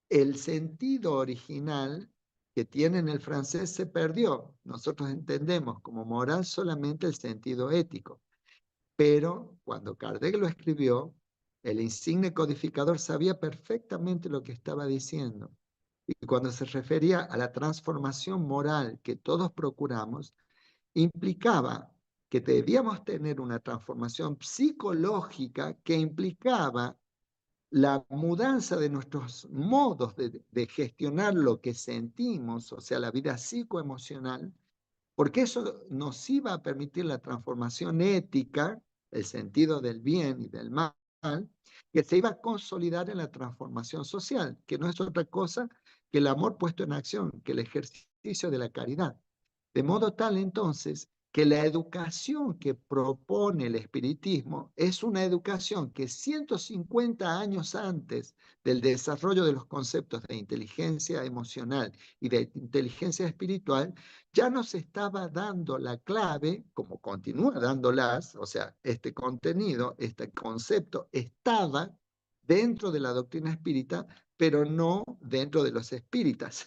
el sentido original que tiene en el francés se perdió. Nosotros entendemos como moral solamente el sentido ético. Pero cuando Kardec lo escribió, el insigne codificador sabía perfectamente lo que estaba diciendo. Y cuando se refería a la transformación moral que todos procuramos, implicaba que debíamos tener una transformación psicológica que implicaba la mudanza de nuestros modos de gestionar lo que sentimos, o sea, la vida psicoemocional, porque eso nos iba a permitir la transformación ética, el sentido del bien y del mal, que se iba a consolidar en la transformación social, que no es otra cosa que el amor puesto en acción, que el ejercicio de la caridad. De modo tal entonces que la educación que propone el espiritismo es una educación que 150 años antes del desarrollo de los conceptos de inteligencia emocional y de inteligencia espiritual, ya nos estaba dando la clave, como continúa dándolas, o sea, este contenido, este concepto estaba dentro de la doctrina espírita, pero no dentro de los espíritas,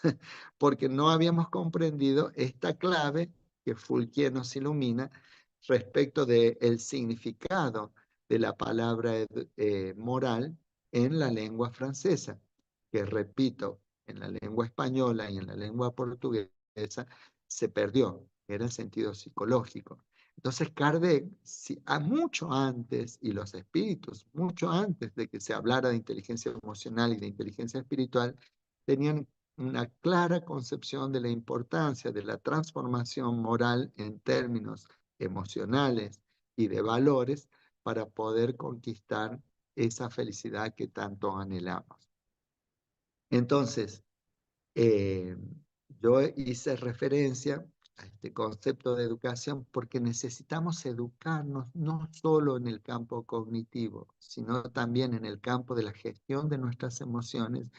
porque no habíamos comprendido esta clave que Foulquier nos ilumina respecto del significado de la palabra moral en la lengua francesa, que repito, en la lengua española y en la lengua portuguesa se perdió, era el sentido psicológico. Entonces Kardec, mucho antes, y los espíritus, mucho antes de que se hablara de inteligencia emocional y de inteligencia espiritual, tenían una clara concepción de la importancia de la transformación moral en términos emocionales y de valores para poder conquistar esa felicidad que tanto anhelamos. Entonces, eh, yo hice referencia a este concepto de educación porque necesitamos educarnos no solo en el campo cognitivo, sino también en el campo de la gestión de nuestras emociones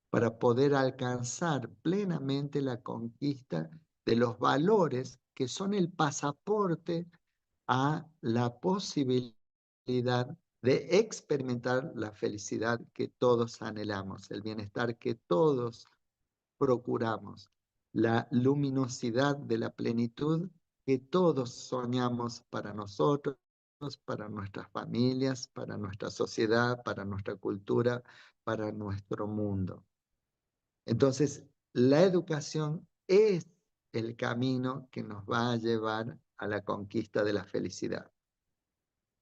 para poder alcanzar plenamente la conquista de los valores que son el pasaporte a la posibilidad de experimentar la felicidad que todos anhelamos, el bienestar que todos procuramos, la luminosidad de la plenitud que todos soñamos para nosotros, para nuestras familias, para nuestra sociedad, para nuestra cultura, para nuestro mundo. Entonces, la educación es el camino que nos va a llevar a la conquista de la felicidad.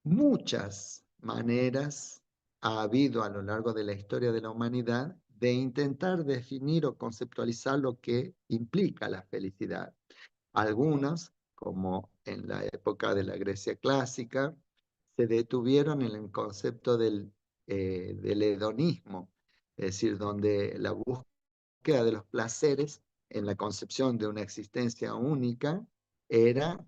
Muchas maneras ha habido a lo largo de la historia de la humanidad de intentar definir o conceptualizar lo que implica la felicidad. Algunos, como en la época de la Grecia clásica, se detuvieron en el concepto del hedonismo, es decir, donde la búsqueda de los placeres en la concepción de una existencia única era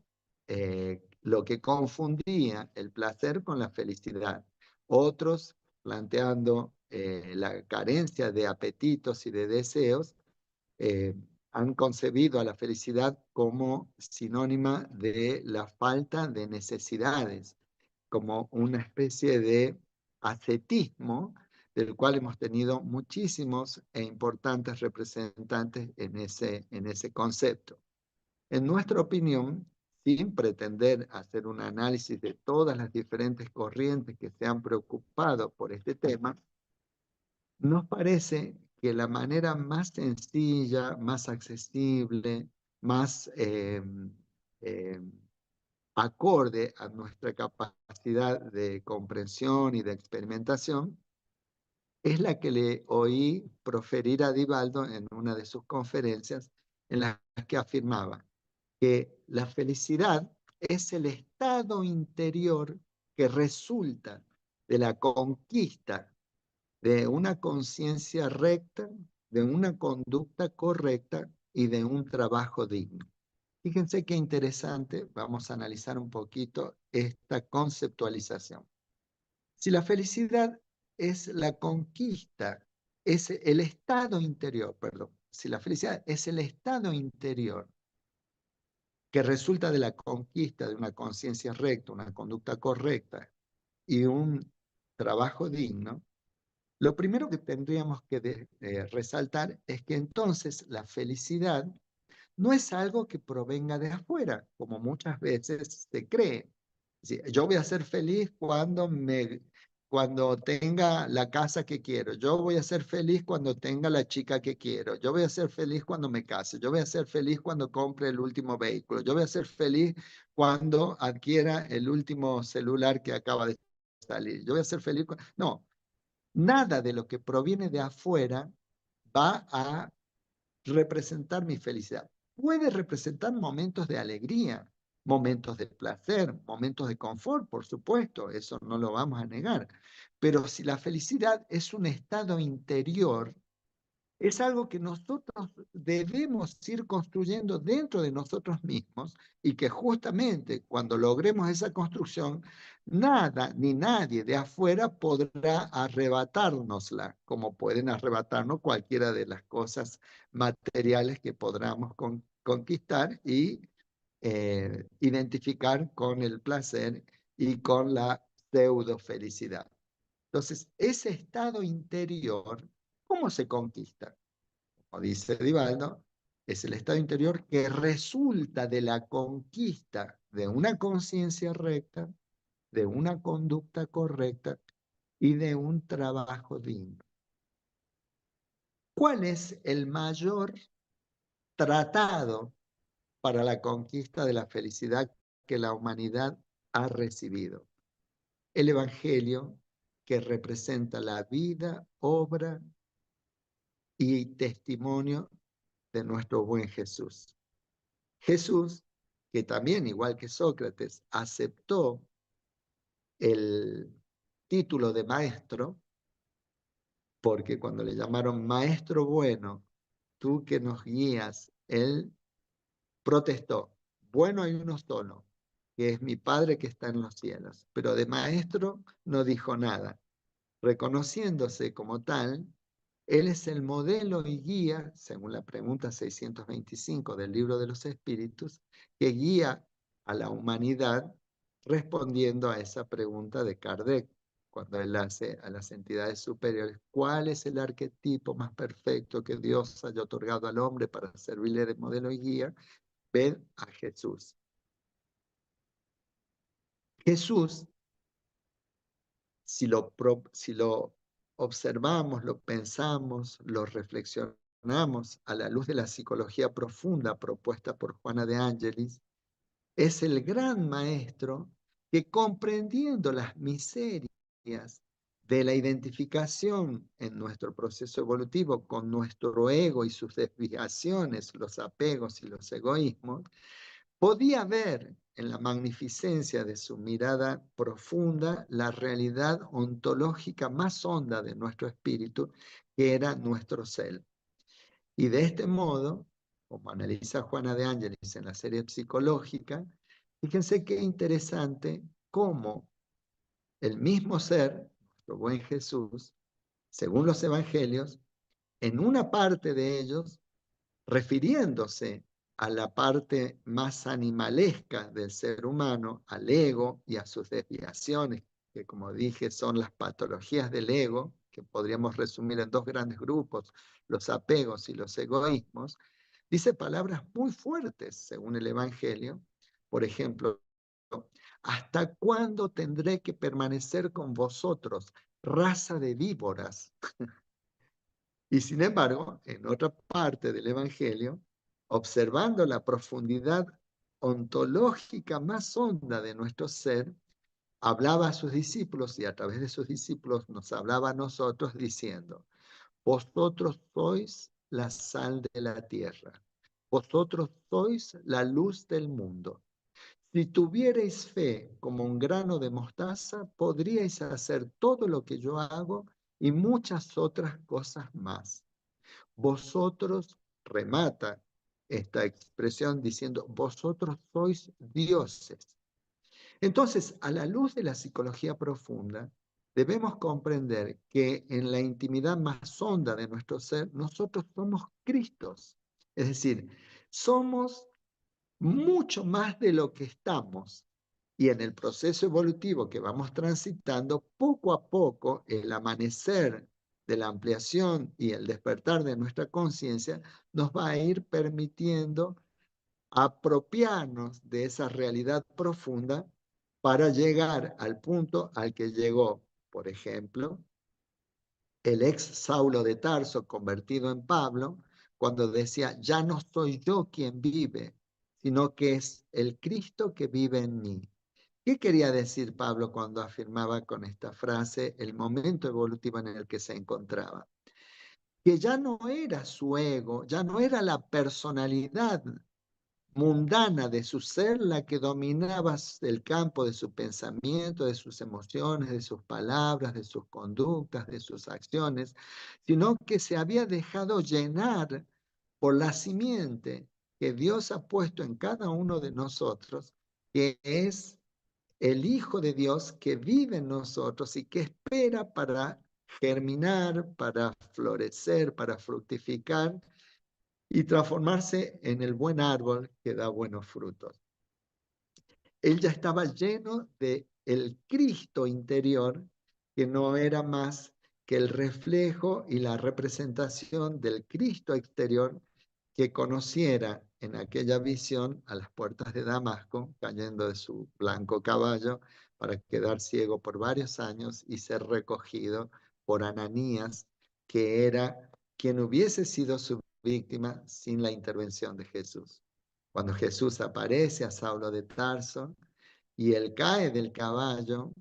lo que confundía el placer con la felicidad. Otros, planteando la carencia de apetitos y de deseos, eh, han concebido a la felicidad como sinónima de la falta de necesidades, como una especie de ascetismo del cual hemos tenido muchísimos e importantes representantes en ese concepto. En nuestra opinión, sin pretender hacer un análisis de todas las diferentes corrientes que se han preocupado por este tema, nos parece que la manera más sencilla, más accesible, más eh, acorde a nuestra capacidad de comprensión y de experimentación, es la que le oí proferir a Divaldo en una de sus conferencias, en las que afirmaba que la felicidad es el estado interior que resulta de la conquista de una conciencia recta, de una conducta correcta y de un trabajo digno. Fíjense qué interesante, vamos a analizar un poquito esta conceptualización. Si la felicidad es la conquista, es el estado interior, perdón, si la felicidad es el estado interior que resulta de la conquista de una conciencia recta, una conducta correcta y un trabajo digno, lo primero que tendríamos que resaltar es que entonces la felicidad no es algo que provenga de afuera, como muchas veces se cree. Yo voy a ser feliz cuando tenga la casa que quiero. Yo voy a ser feliz cuando tenga la chica que quiero. Yo voy a ser feliz cuando me case. Yo voy a ser feliz cuando compre el último vehículo. Yo voy a ser feliz cuando adquiera el último celular que acaba de salir. Yo voy a ser feliz cuando... No, nada de lo que proviene de afuera va a representar mi felicidad. Puede representar momentos de alegría, momentos de placer, momentos de confort, por supuesto, eso no lo vamos a negar. Pero si la felicidad es un estado interior, es algo que nosotros debemos ir construyendo dentro de nosotros mismos y que justamente cuando logremos esa construcción, nada ni nadie de afuera podrá arrebatárnosla, como pueden arrebatarnos cualquiera de las cosas materiales que podamos conquistar y identificar con el placer y con la pseudo felicidad. Entonces, ese estado interior, ¿cómo se conquista? Como dice Divaldo, es el estado interior que resulta de la conquista de una conciencia recta, de una conducta correcta y de un trabajo digno. ¿Cuál es el mayor tratado para la conquista de la felicidad que la humanidad ha recibido? El Evangelio, que representa la vida, obra y testimonio de nuestro buen Jesús. Jesús, que también, igual que Sócrates, aceptó el título de maestro, porque cuando le llamaron maestro bueno, tú que nos guías, él protestó, bueno hay uno solo, que es mi Padre que está en los cielos, pero de maestro no dijo nada, reconociéndose como tal. Él es el modelo y guía, según la pregunta 625 del Libro de los Espíritus, que guía a la humanidad respondiendo a esa pregunta de Kardec, cuando él hace a las entidades superiores, ¿cuál es el arquetipo más perfecto que Dios haya otorgado al hombre para servirle de modelo y guía? Ven a Jesús. Jesús, si lo observamos, lo pensamos, lo reflexionamos a la luz de la psicología profunda propuesta por Juana de Ángelis, es el gran maestro que comprendiendo las miserias de la identificación en nuestro proceso evolutivo con nuestro ego y sus desviaciones, los apegos y los egoísmos, podía ver en la magnificencia de su mirada profunda la realidad ontológica más honda de nuestro espíritu, que era nuestro ser. Y de este modo, como analiza Juana de Ángelis en la serie psicológica, fíjense qué interesante cómo el mismo ser, nuestro buen Jesús, según los evangelios, en una parte de ellos, refiriéndose a la parte más animalesca del ser humano, al ego y a sus desviaciones, que como dije son las patologías del ego, que podríamos resumir en dos grandes grupos, los apegos y los egoísmos, dice palabras muy fuertes según el Evangelio. Por ejemplo, ¿hasta cuándo tendré que permanecer con vosotros, raza de víboras? Y sin embargo, en otra parte del Evangelio, observando la profundidad ontológica más honda de nuestro ser, hablaba a sus discípulos y a través de sus discípulos nos hablaba a nosotros diciendo, vosotros sois la sal de la tierra, vosotros sois la luz del mundo. Si tuvierais fe como un grano de mostaza, podríais hacer todo lo que yo hago y muchas otras cosas más. Vosotros, remata esta expresión diciendo, vosotros sois dioses. Entonces, a la luz de la psicología profunda, debemos comprender que en la intimidad más honda de nuestro ser, nosotros somos Cristos. Es decir, somos mucho más de lo que estamos. Y en el proceso evolutivo que vamos transitando, poco a poco, el amanecer de la ampliación y el despertar de nuestra conciencia nos va a ir permitiendo apropiarnos de esa realidad profunda para llegar al punto al que llegó, por ejemplo, el ex Saulo de Tarso convertido en Pablo, cuando decía, ya no soy yo quien vive, sino que es el Cristo que vive en mí. ¿Qué quería decir Pablo cuando afirmaba con esta frase el momento evolutivo en el que se encontraba? Que ya no era su ego, ya no era la personalidad mundana de su ser la que dominaba el campo de su pensamiento, de sus emociones, de sus palabras, de sus conductas, de sus acciones, sino que se había dejado llenar por la simiente que Dios ha puesto en cada uno de nosotros, que es el Hijo de Dios que vive en nosotros y que espera para germinar, para florecer, para fructificar y transformarse en el buen árbol que da buenos frutos. Él ya estaba lleno de el Cristo interior, que no era más que el reflejo y la representación del Cristo exterior que conociera en aquella visión a las puertas de Damasco, cayendo de su blanco caballo para quedar ciego por varios años y ser recogido por Ananías, que era quien hubiese sido su víctima sin la intervención de Jesús. Cuando Jesús aparece a Saulo de Tarso y él cae del caballo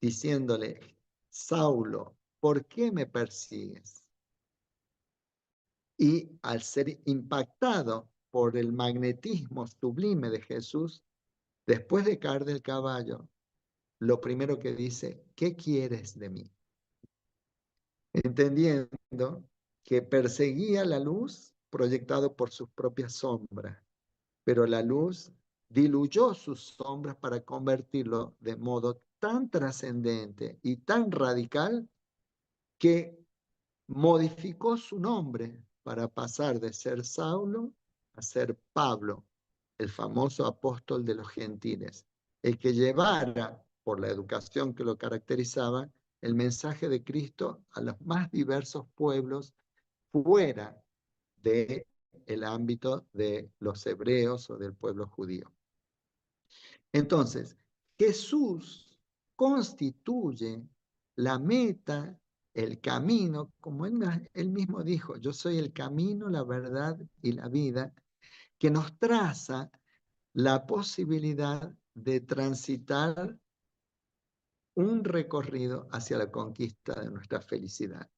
diciéndole, Saulo, ¿por qué me persigues? Y al ser impactado por el magnetismo sublime de Jesús, después de caer del caballo, lo primero que dice, ¿qué quieres de mí? Entendiendo que perseguía la luz proyectado por sus propias sombras, pero la luz diluyó sus sombras para convertirlo de modo tan trascendente y tan radical que modificó su nombre para pasar de ser Saulo a ser Pablo, el famoso apóstol de los gentiles, el que llevara, por la educación que lo caracterizaba, el mensaje de Cristo a los más diversos pueblos fuera del ámbito de los hebreos o del pueblo judío. Entonces, Jesús constituye la meta, el camino, como él mismo dijo, yo soy el camino, la verdad y la vida, que nos traza la posibilidad de transitar un recorrido hacia la conquista de nuestra felicidad.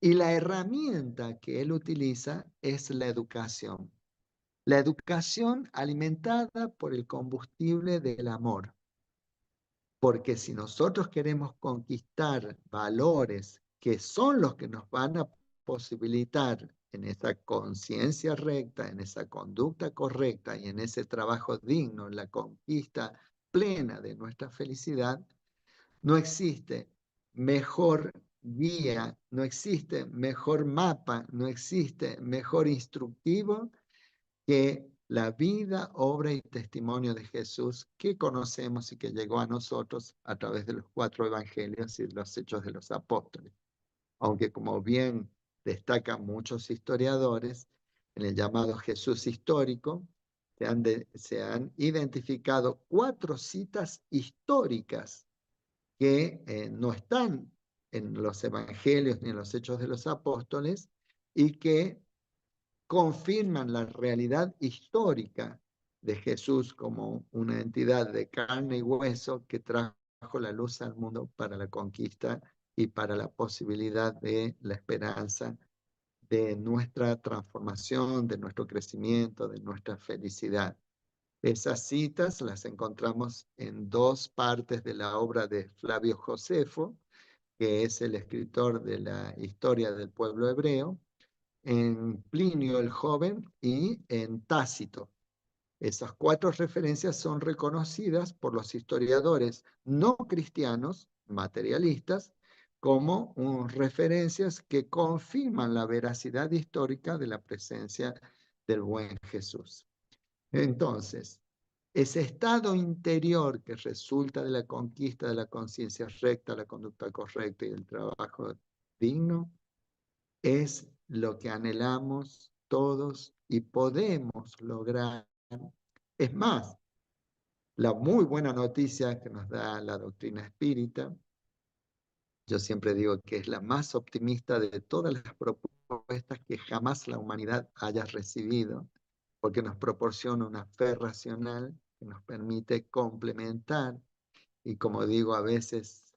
Y la herramienta que él utiliza es la educación. La educación alimentada por el combustible del amor. Porque si nosotros queremos conquistar valores que son los que nos van a posibilitar en esa conciencia recta, en esa conducta correcta y en ese trabajo digno, en la conquista plena de nuestra felicidad, no existe mejor guía, no existe mejor mapa, no existe mejor instructivo que la vida, obra y testimonio de Jesús que conocemos y que llegó a nosotros a través de los 4 evangelios y los hechos de los apóstoles. Aunque como bien destacan muchos historiadores, en el llamado Jesús histórico se han identificado 4 citas históricas que no están en los evangelios ni en los hechos de los apóstoles y que confirman la realidad histórica de Jesús como una entidad de carne y hueso que trajo la luz al mundo para la conquista y para la posibilidad de la esperanza de nuestra transformación, de nuestro crecimiento, de nuestra felicidad. Esas citas las encontramos en 2 partes de la obra de Flavio Josefo, que es el escritor de la historia del pueblo hebreo, en Plinio el Joven y en Tácito. Esas 4 referencias son reconocidas por los historiadores no cristianos, materialistas, como referencias que confirman la veracidad histórica de la presencia del buen Jesús. Entonces, ese estado interior que resulta de la conquista de la conciencia recta, la conducta correcta y el trabajo digno, es lo que anhelamos todos y podemos lograr. Es más, la muy buena noticia que nos da la doctrina espírita, yo siempre digo que es la más optimista de todas las propuestas que jamás la humanidad haya recibido, porque nos proporciona una fe racional que nos permite complementar y, como digo a veces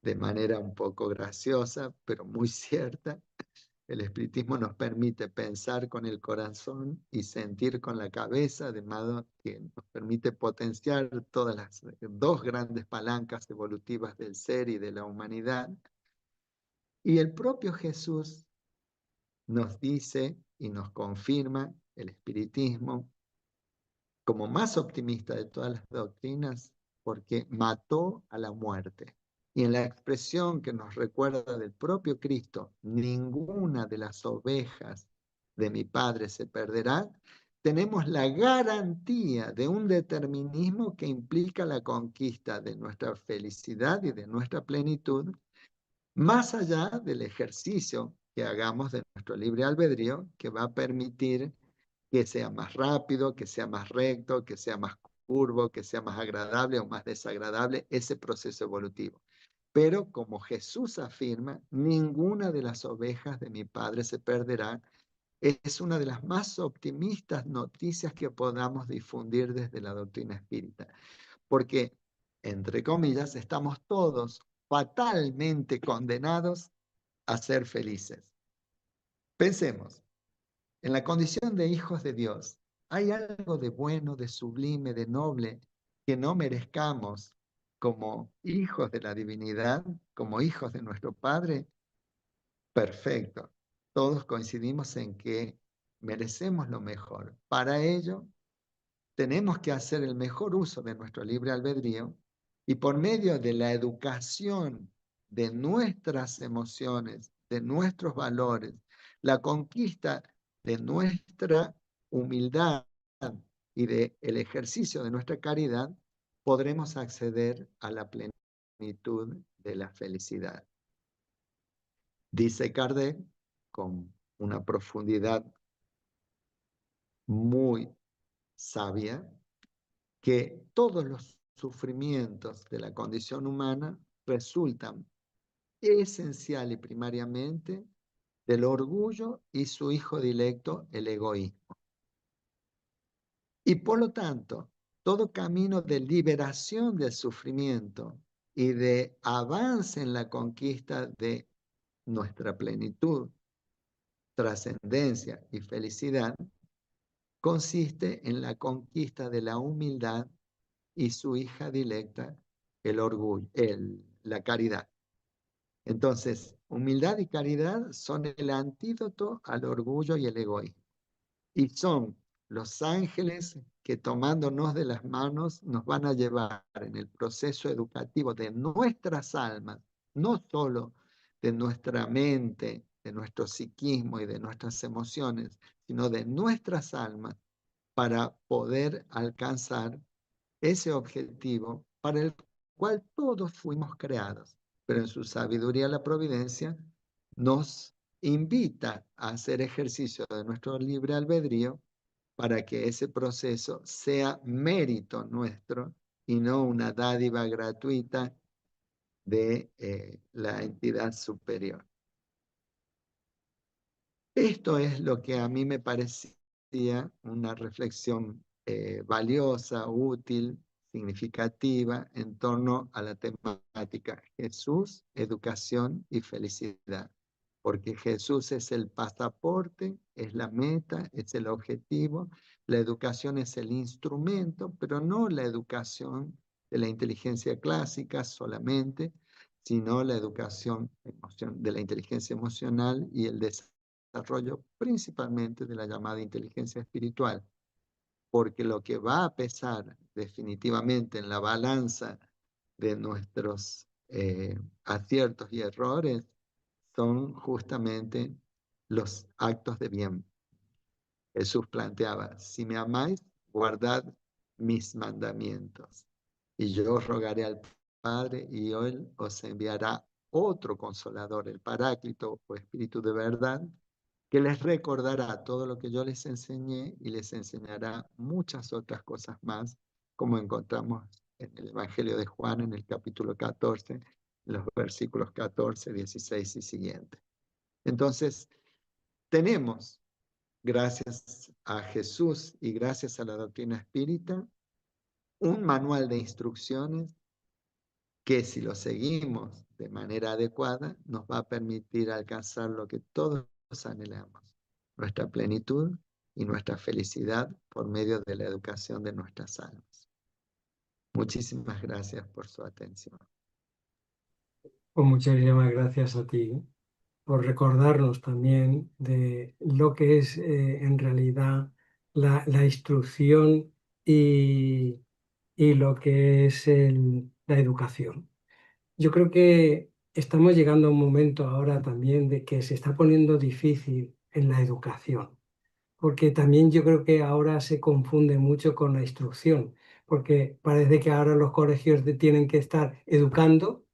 de manera un poco graciosa, pero muy cierta, el espiritismo nos permite pensar con el corazón y sentir con la cabeza, de modo que nos permite potenciar todas las 2 grandes palancas evolutivas del ser y de la humanidad. Y el propio Jesús nos dice y nos confirma el espiritismo como más optimista de todas las doctrinas, porque mató a la muerte. Y en la expresión que nos recuerda del propio Cristo, ninguna de las ovejas de mi Padre se perderá, tenemos la garantía de un determinismo que implica la conquista de nuestra felicidad y de nuestra plenitud, más allá del ejercicio que hagamos de nuestro libre albedrío, que va a permitir que sea más rápido, que sea más recto, que sea más curvo, que sea más agradable o más desagradable ese proceso evolutivo. Pero como Jesús afirma, ninguna de las ovejas de mi Padre se perderá. Es una de las más optimistas noticias que podamos difundir desde la doctrina espírita, porque, entre comillas, estamos todos fatalmente condenados a ser felices. Pensemos, en la condición de hijos de Dios, ¿hay algo de bueno, de sublime, de noble que no merezcamos como hijos de la divinidad, como hijos de nuestro Padre? Perfecto. Todos coincidimos en que merecemos lo mejor. Para ello, tenemos que hacer el mejor uso de nuestro libre albedrío y por medio de la educación de nuestras emociones, de nuestros valores, la conquista de nuestra humildad y del ejercicio de nuestra caridad, podremos acceder a la plenitud de la felicidad. Dice Kardec, con una profundidad muy sabia, que todos los sufrimientos de la condición humana resultan esencial y primariamente del orgullo y su hijo directo, el egoísmo. Y por lo tanto, todo camino de liberación del sufrimiento y de avance en la conquista de nuestra plenitud, trascendencia y felicidad, consiste en la conquista de la humildad y su hija directa, el orgullo, la caridad. Entonces, humildad y caridad son el antídoto al orgullo y el egoísmo. Y son los ángeles que tomándonos de las manos nos van a llevar en el proceso educativo de nuestras almas, no solo de nuestra mente, de nuestro psiquismo y de nuestras emociones, sino de nuestras almas para poder alcanzar ese objetivo para el cual todos fuimos creados. Pero en su sabiduría la providencia nos invita a hacer ejercicio de nuestro libre albedrío para que ese proceso sea mérito nuestro y no una dádiva gratuita de la entidad superior. Esto es lo que a mí me parecía una reflexión valiosa, útil, significativa en torno a la temática Jesús, educación y felicidad. Porque Jesús es el pasaporte, es la meta, es el objetivo. La educación es el instrumento, pero no la educación de la inteligencia clásica solamente, sino la educación de la inteligencia emocional y el desarrollo principalmente de la llamada inteligencia espiritual, porque lo que va a pesar definitivamente en la balanza de nuestros aciertos y errores son justamente los actos de bien. Jesús planteaba, si me amáis, guardad mis mandamientos. Y yo rogaré al Padre y Él os enviará otro consolador, el Paráclito o Espíritu de verdad, que les recordará todo lo que yo les enseñé y les enseñará muchas otras cosas más, como encontramos en el Evangelio de Juan en el capítulo 14, en los versículos 14, 16 y siguientes. Entonces, tenemos, gracias a Jesús y gracias a la doctrina espírita, un manual de instrucciones que si lo seguimos de manera adecuada nos va a permitir alcanzar lo que todos anhelamos, nuestra plenitud y nuestra felicidad por medio de la educación de nuestras almas. Muchísimas gracias por su atención. Pues muchísimas gracias a ti por recordarnos también de lo que es en realidad la instrucción y, y lo que es la educación. Yo creo que estamos llegando a un momento ahora también de que se está poniendo difícil en la educación, porque también yo creo que ahora se confunde mucho con la instrucción, porque parece que ahora los colegios tienen que estar educando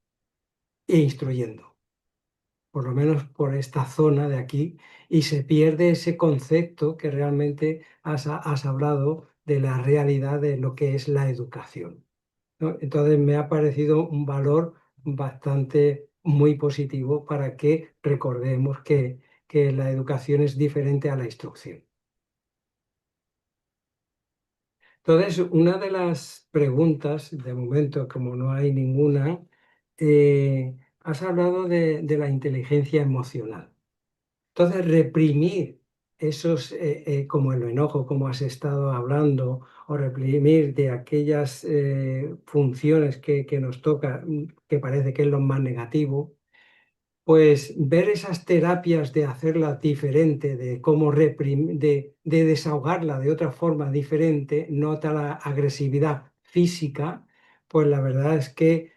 e instruyendo, por lo menos por esta zona de aquí, y se pierde ese concepto que realmente has hablado de la realidad de lo que es la educación, ¿no? Entonces me ha parecido un valor bastante muy positivo para que recordemos que la educación es diferente a la instrucción. Entonces, una de las preguntas, de momento, como no hay ninguna, has hablado de la inteligencia emocional. Entonces, reprimir esos, como el enojo, como has estado hablando, o reprimir de aquellas funciones que nos toca, que parece que es lo más negativo, pues ver esas terapias de hacerla diferente, de cómo de desahogarla de otra forma diferente, nota la agresividad física, pues la verdad es que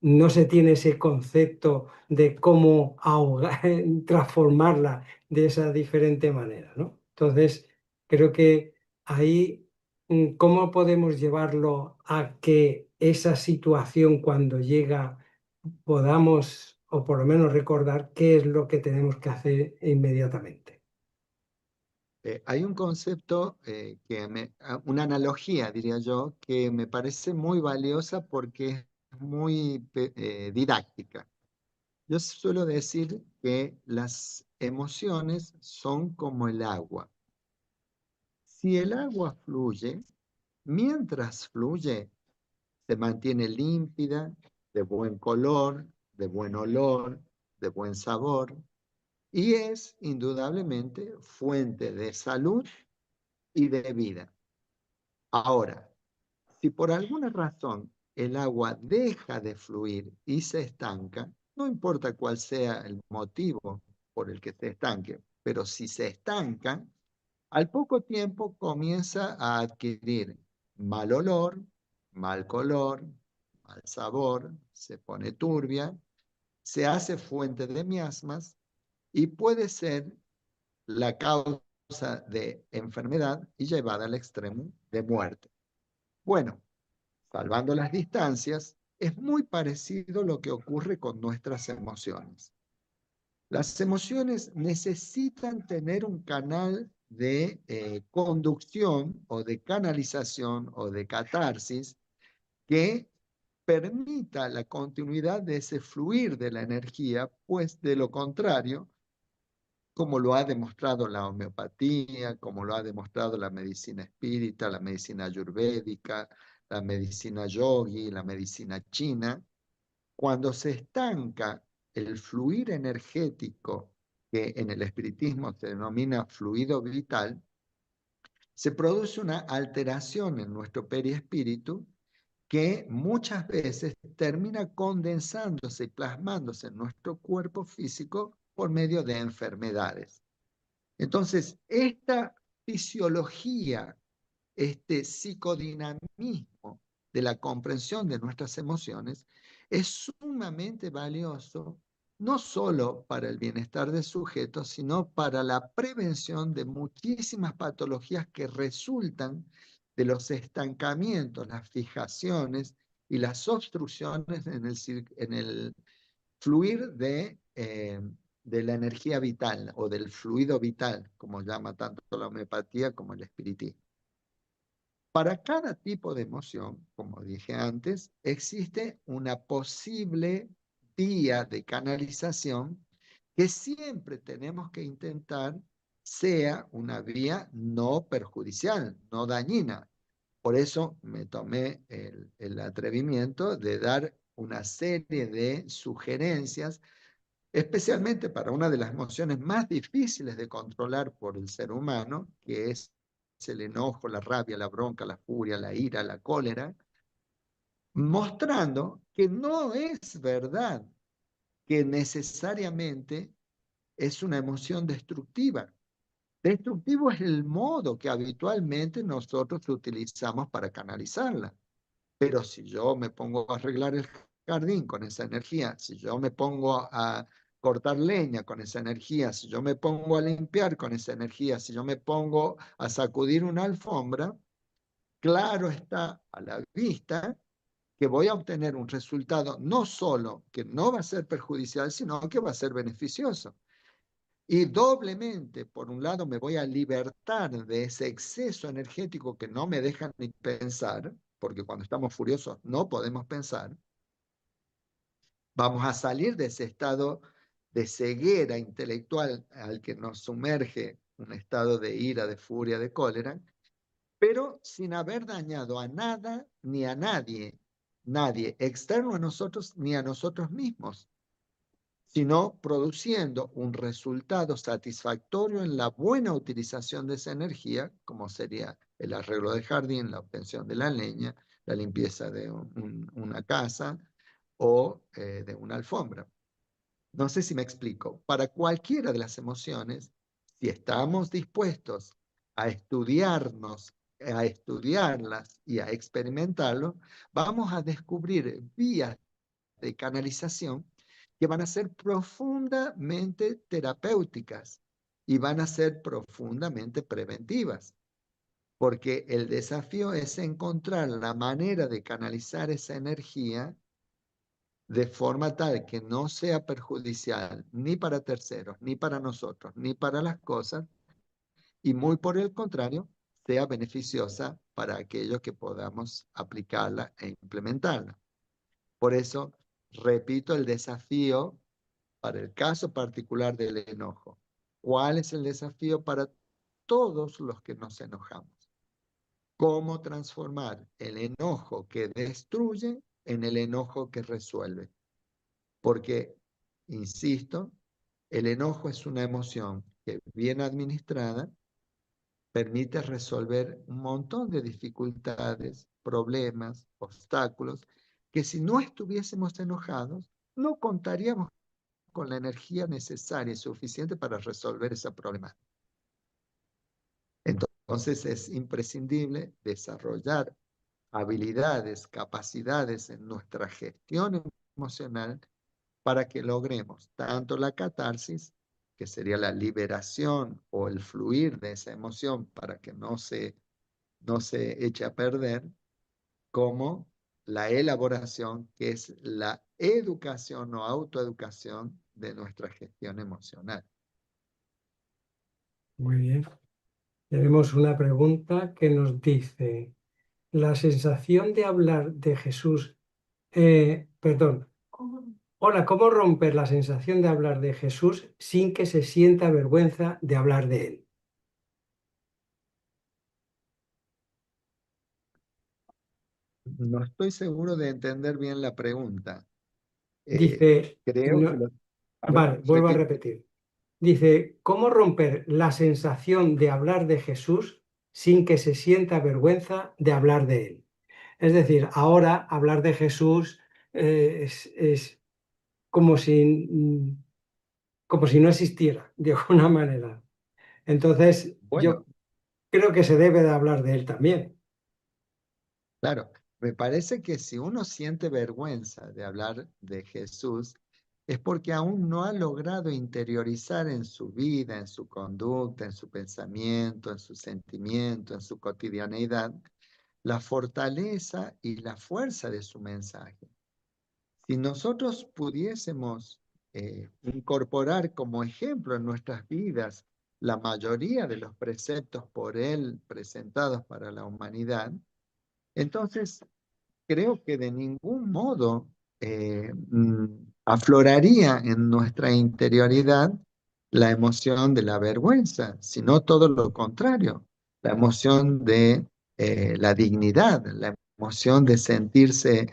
no se tiene ese concepto de cómo ahogar, transformarla de esa diferente manera, ¿no? Entonces, creo que ahí, ¿cómo podemos llevarlo a que esa situación cuando llega podamos, o por lo menos recordar qué es lo que tenemos que hacer inmediatamente? Hay un concepto, una analogía, diría yo, que me parece muy valiosa porque es muy didáctica. Yo suelo decir que las emociones son como el agua. Si el agua fluye, mientras fluye, se mantiene límpida, de buen color, de buen olor, de buen sabor, y es indudablemente fuente de salud y de vida. Ahora, si por alguna razón el agua deja de fluir y se estanca, no importa cuál sea el motivo por el que se estanque, pero si se estanca, al poco tiempo comienza a adquirir mal olor, mal color, mal sabor, se pone turbia, se hace fuente de miasmas y puede ser la causa de enfermedad y llevada al extremo de muerte. Bueno, salvando las distancias, es muy parecido lo que ocurre con nuestras emociones. Las emociones necesitan tener un canal de conducción o de canalización o de catarsis que permita la continuidad de ese fluir de la energía, pues de lo contrario, como lo ha demostrado la homeopatía, como lo ha demostrado la medicina espírita, la medicina ayurvédica, la medicina yogi, la medicina china, cuando se estanca el fluir energético, que en el espiritismo se denomina fluido vital, se produce una alteración en nuestro perispíritu que muchas veces termina condensándose y plasmándose en nuestro cuerpo físico por medio de enfermedades. Entonces, esta fisiología, este psicodinamismo de la comprensión de nuestras emociones es sumamente valioso, no solo para el bienestar del sujeto, sino para la prevención de muchísimas patologías que resultan de los estancamientos, las fijaciones y las obstrucciones en el fluir de la energía vital o del fluido vital, como llama tanto la homeopatía como el espiritismo. Para cada tipo de emoción, como dije antes, existe una posible vía de canalización que siempre tenemos que intentar sea una vía no perjudicial, no dañina. Por eso me tomé el atrevimiento de dar una serie de sugerencias, especialmente para una de las emociones más difíciles de controlar por el ser humano, que es el enojo, la rabia, la bronca, la furia, la ira, la cólera, mostrando que no es verdad que necesariamente es una emoción destructiva. Destructivo es el modo que habitualmente nosotros utilizamos para canalizarla. Pero si yo me pongo a arreglar el jardín con esa energía, si yo me pongo a cortar leña con esa energía, si yo me pongo a limpiar con esa energía, si yo me pongo a sacudir una alfombra, claro está a la vista que voy a obtener un resultado no solo que no va a ser perjudicial, sino que va a ser beneficioso. Y doblemente, por un lado, me voy a libertar de ese exceso energético que no me deja ni pensar, porque cuando estamos furiosos no podemos pensar. Vamos a salir de ese estado de ceguera intelectual al que nos sumerge un estado de ira, de furia, de cólera, pero sin haber dañado a nada ni a nadie, nadie externo a nosotros ni a nosotros mismos, sino produciendo un resultado satisfactorio en la buena utilización de esa energía, como sería el arreglo del jardín, la obtención de la leña, la limpieza de una casa o de una alfombra. No sé si me explico. Para cualquiera de las emociones, si estamos dispuestos a estudiarnos, a estudiarlas y a experimentarlo, vamos a descubrir vías de canalización que van a ser profundamente terapéuticas y van a ser profundamente preventivas, porque el desafío es encontrar la manera de canalizar esa energía de forma tal que no sea perjudicial ni para terceros, ni para nosotros, ni para las cosas, y muy por el contrario, sea beneficiosa para aquellos que podamos aplicarla e implementarla. Por eso, repito el desafío para el caso particular del enojo. ¿Cuál es el desafío para todos los que nos enojamos? cómo transformar el enojo que destruye en el enojo que resuelve. Porque, insisto, el enojo es una emoción que, bien administrada, permite resolver un montón de dificultades, problemas, obstáculos, que si no estuviésemos enojados, no contaríamos con la energía necesaria y suficiente para resolver ese problema. Entonces es imprescindible desarrollar habilidades, capacidades en nuestra gestión emocional para que logremos tanto la catarsis, que sería la liberación o el fluir de esa emoción para que no se eche a perder, como la elaboración, que es la educación o autoeducación de nuestra gestión emocional. Muy bien. Tenemos una pregunta que nos dice, la sensación de hablar de Jesús, perdón, hola, ¿cómo romper la sensación de hablar de Jesús sin que se sienta vergüenza de hablar de él? No estoy seguro de entender bien la pregunta. Dice, Creo que a ver, vale, vuelvo a repite. repetir. Dice, ¿cómo romper la sensación de hablar de Jesús sin que se sienta vergüenza de hablar de él? Es decir, ahora hablar de Jesús es como si no existiera, de alguna manera. Entonces, yo Bueno, creo que se debe de hablar de él también. claro, me parece que si uno siente vergüenza de hablar de Jesús, es porque aún no ha logrado interiorizar en su vida, en su conducta, en su pensamiento, en su sentimiento, en su cotidianeidad, la fortaleza y la fuerza de su mensaje. Si nosotros pudiésemos incorporar como ejemplo en nuestras vidas la mayoría de los preceptos por él presentados para la humanidad, entonces creo que de ningún modo afloraría en nuestra interioridad la emoción de la vergüenza, sino todo lo contrario, la emoción de la dignidad, la emoción de sentirse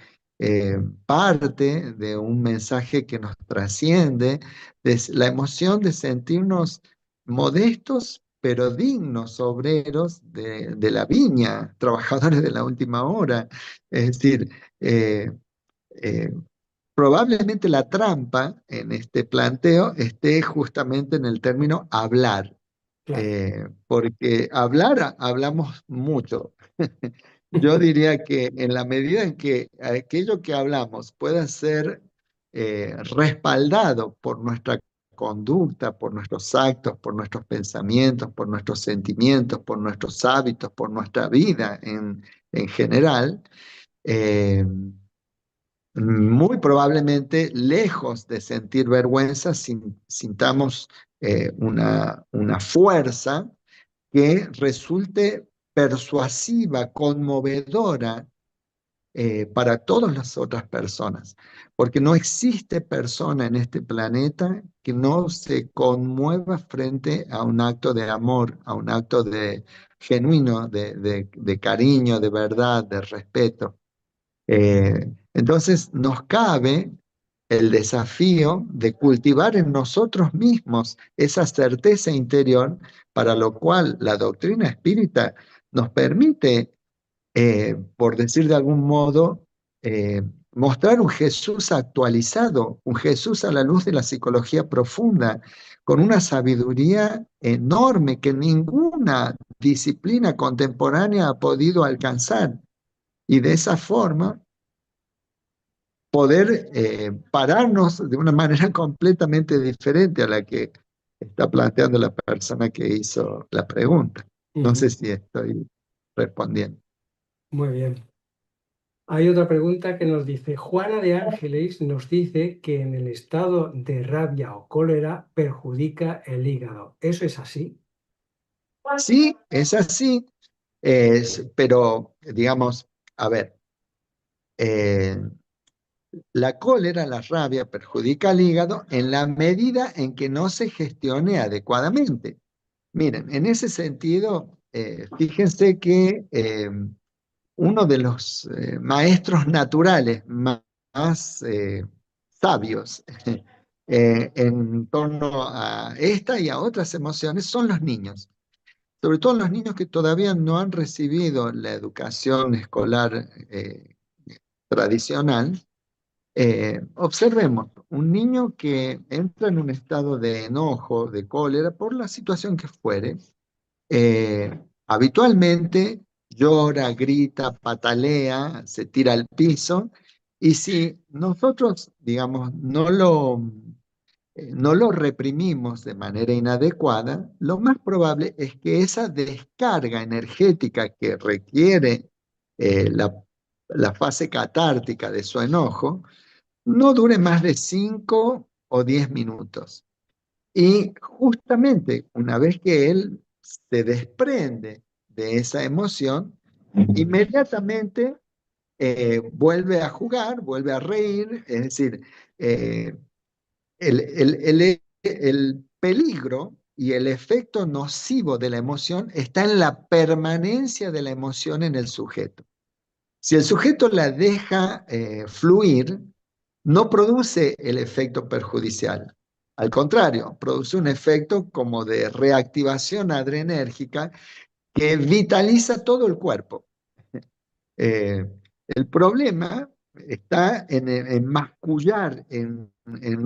parte de un mensaje que nos trasciende, la emoción de sentirnos modestos pero dignos obreros de la viña, trabajadores de la última hora. Es decir, eh, eh, probablemente la trampa en este planteo esté justamente en el término hablar, Claro. porque hablar hablamos mucho. Yo diría que en la medida en que aquello que hablamos pueda ser respaldado por nuestra conducta, por nuestros actos, por nuestros pensamientos, por nuestros sentimientos, por nuestros hábitos, por nuestra vida en general, eh, muy probablemente, lejos de sentir vergüenza, sintamos una fuerza que resulte persuasiva, conmovedora para todas las otras personas. Porque no existe persona en este planeta que no se conmueva frente a un acto de amor, a un acto de genuino, de cariño, de verdad, de respeto. Entonces nos cabe el desafío de cultivar en nosotros mismos esa certeza interior, para lo cual la doctrina espírita nos permite, por decir de algún modo, eh, mostrar un Jesús actualizado, un Jesús a la luz de la psicología profunda, con una sabiduría enorme que ninguna disciplina contemporánea ha podido alcanzar. Y de esa forma poder pararnos de una manera completamente diferente a la que está planteando la persona que hizo la pregunta. No sé Ujú. si estoy respondiendo. Muy bien. Hay otra pregunta que nos dice, Juana de Ángeles nos dice que en el estado de rabia o cólera perjudica el hígado. ¿Eso es así? Sí, es así, pero digamos, a ver, eh, la cólera, la rabia perjudica al hígado en la medida en que no se gestione adecuadamente. Miren, en ese sentido, fíjense que uno de los maestros naturales más sabios en torno a esta y a otras emociones son los niños, sobre todo los niños que todavía no han recibido la educación escolar tradicional. Observemos, un niño que entra en un estado de enojo, de cólera, por la situación que fuere, habitualmente llora, grita, patalea, se tira al piso, y si nosotros, digamos, no lo reprimimos de manera inadecuada, lo más probable es que esa descarga energética que requiere la fase catártica de su enojo no dure más de 5 o 10 minutos. Y justamente una vez que él se desprende de esa emoción, inmediatamente vuelve a jugar, vuelve a reír, es decir, eh, el peligro y el efecto nocivo de la emoción está en la permanencia de la emoción en el sujeto. Si el sujeto la deja fluir, no produce el efecto perjudicial. Al contrario, produce un efecto como de reactivación adrenérgica que vitaliza todo el cuerpo. Eh, el problema está en mascullar, en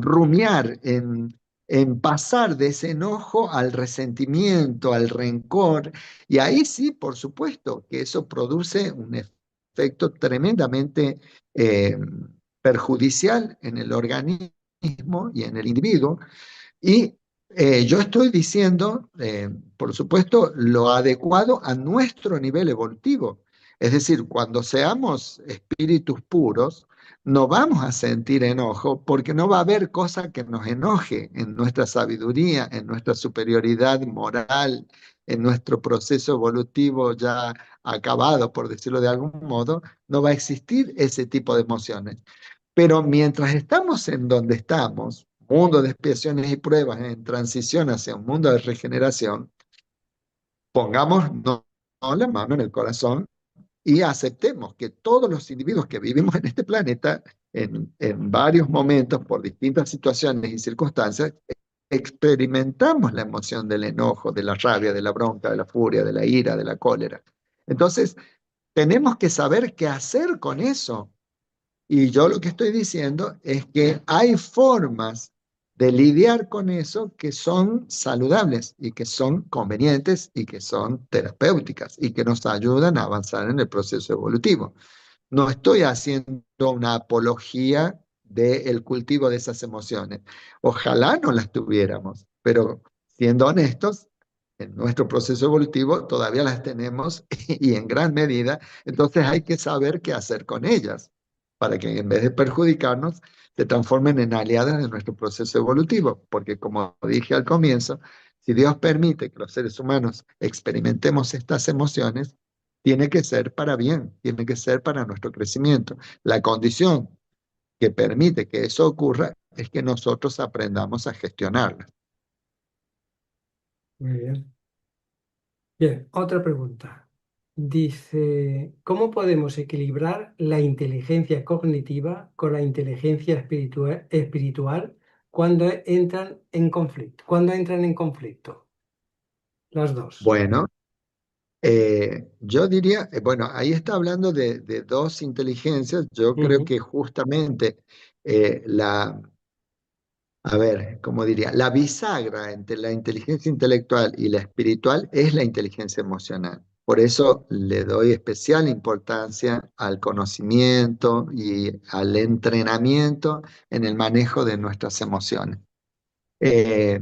rumiar, en pasar de ese enojo al resentimiento, al rencor, y ahí sí, por supuesto, que eso produce un efecto tremendamente eh, perjudicial en el organismo y en el individuo, y yo estoy diciendo, por supuesto, lo adecuado a nuestro nivel evolutivo. Es decir, cuando seamos espíritus puros, no vamos a sentir enojo porque no va a haber cosa que nos enoje en nuestra sabiduría, en nuestra superioridad moral, en nuestro proceso evolutivo ya acabado, por decirlo de algún modo, no va a existir ese tipo de emociones. Pero mientras estamos en donde estamos, mundo de expiaciones y pruebas en transición hacia un mundo de regeneración, pongamos no la mano en el corazón y aceptemos que todos los individuos que vivimos en este planeta, en varios momentos, por distintas situaciones y circunstancias, experimentamos la emoción del enojo, de la rabia, de la bronca, de la furia, de la ira, de la cólera. Entonces, tenemos que saber qué hacer con eso. Y yo lo que estoy diciendo es que hay formas de lidiar con eso que son saludables y que son convenientes y que son terapéuticas y que nos ayudan a avanzar en el proceso evolutivo. No estoy haciendo una apología del cultivo de esas emociones. Ojalá no las tuviéramos, pero siendo honestos, en nuestro proceso evolutivo todavía las tenemos y en gran medida, entonces hay que saber qué hacer con ellas para que en vez de perjudicarnos, se transformen en aliadas de nuestro proceso evolutivo, porque como dije al comienzo, si Dios permite que los seres humanos experimentemos estas emociones, tiene que ser para bien, tiene que ser para nuestro crecimiento. La condición que permite que eso ocurra es que nosotros aprendamos a gestionarlas. Muy bien. Bien, otra pregunta. Dice, ¿cómo podemos equilibrar la inteligencia cognitiva con la inteligencia espiritual cuando entran en conflicto? ¿Cuándo entran en conflicto? Las dos. Bueno, yo diría, bueno, ahí está hablando de dos inteligencias. Yo creo Ujú. que justamente la, a ver, como diría, la bisagra entre la inteligencia intelectual y la espiritual es la inteligencia emocional. Por eso le doy especial importancia al conocimiento y al entrenamiento en el manejo de nuestras emociones. Eh,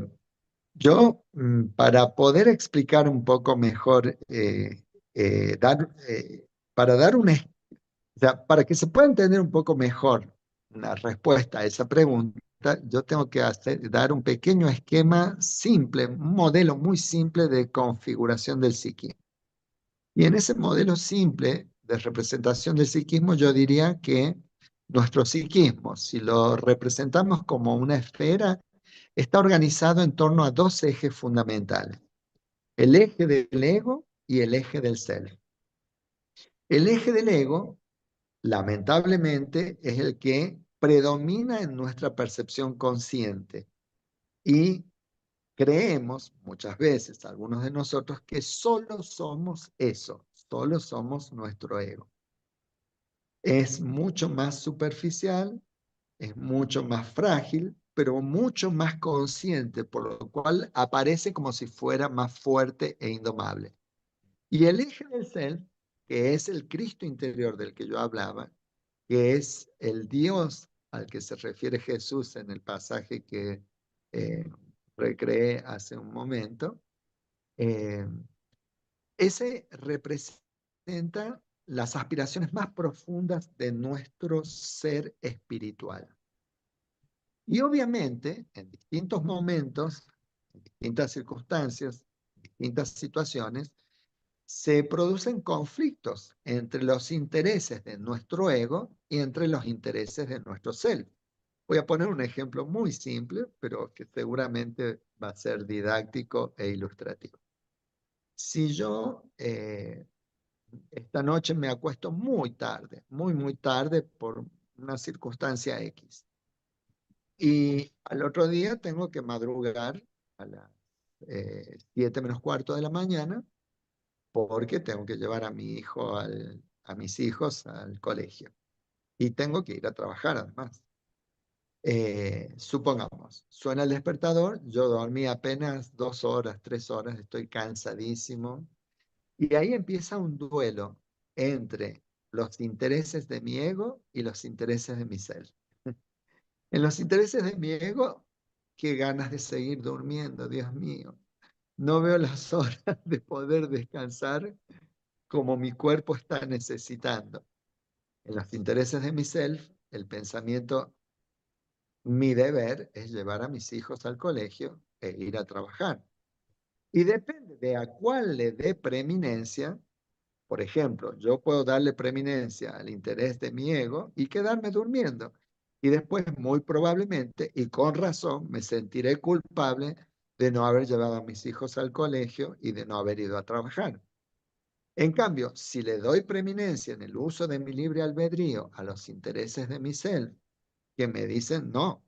para poder explicar un poco mejor, para dar o sea, para que se pueda entender un poco mejor la respuesta a esa pregunta, yo tengo que dar un pequeño esquema simple, un modelo muy simple de configuración del psiquismo. Y en ese modelo simple de representación del psiquismo, yo diría que nuestro psiquismo, si lo representamos como una esfera, está organizado en torno a dos ejes fundamentales: el eje del ego y el eje del self. El eje del ego, lamentablemente, es el que predomina en nuestra percepción consciente y creemos muchas veces, algunos de nosotros, que solo somos eso, solo somos nuestro ego. Es mucho más superficial, es mucho más frágil, pero mucho más consciente, por lo cual aparece como si fuera más fuerte e indomable. Y el eje del self, que es el Cristo interior del que yo hablaba, que es el Dios al que se refiere Jesús en el pasaje que eh, recreé hace un momento, eh, ese representa las aspiraciones más profundas de nuestro ser espiritual. Y obviamente, en distintos momentos, en distintas circunstancias, en distintas situaciones, se producen conflictos entre los intereses de nuestro ego y entre los intereses de nuestro self. Voy a poner un ejemplo muy simple, pero que seguramente va a ser didáctico e ilustrativo. Si yo esta noche me acuesto muy tarde, muy tarde por una circunstancia X, y al otro día tengo que madrugar a las 7 menos cuarto de la mañana porque tengo que llevar a mi hijo a mis hijos al colegio y tengo que ir a trabajar además. Supongamos, suena el despertador, yo dormí apenas 2 horas, 3 horas, estoy cansadísimo y ahí empieza un duelo entre los intereses de mi ego y los intereses de mi ser. En los intereses de mi ego, qué ganas de seguir durmiendo, Dios mío. No veo las horas de poder descansar como mi cuerpo está necesitando. En los intereses de mi self, el pensamiento, mi deber es llevar a mis hijos al colegio e ir a trabajar. Y depende de a cuál le dé preeminencia. Por ejemplo, yo puedo darle preeminencia al interés de mi ego y quedarme durmiendo. Y después, muy probablemente, y con razón, me sentiré culpable de no haber llevado a mis hijos al colegio y de no haber ido a trabajar. En cambio, si le doy preeminencia en el uso de mi libre albedrío a los intereses de mi self, que me dicen, no,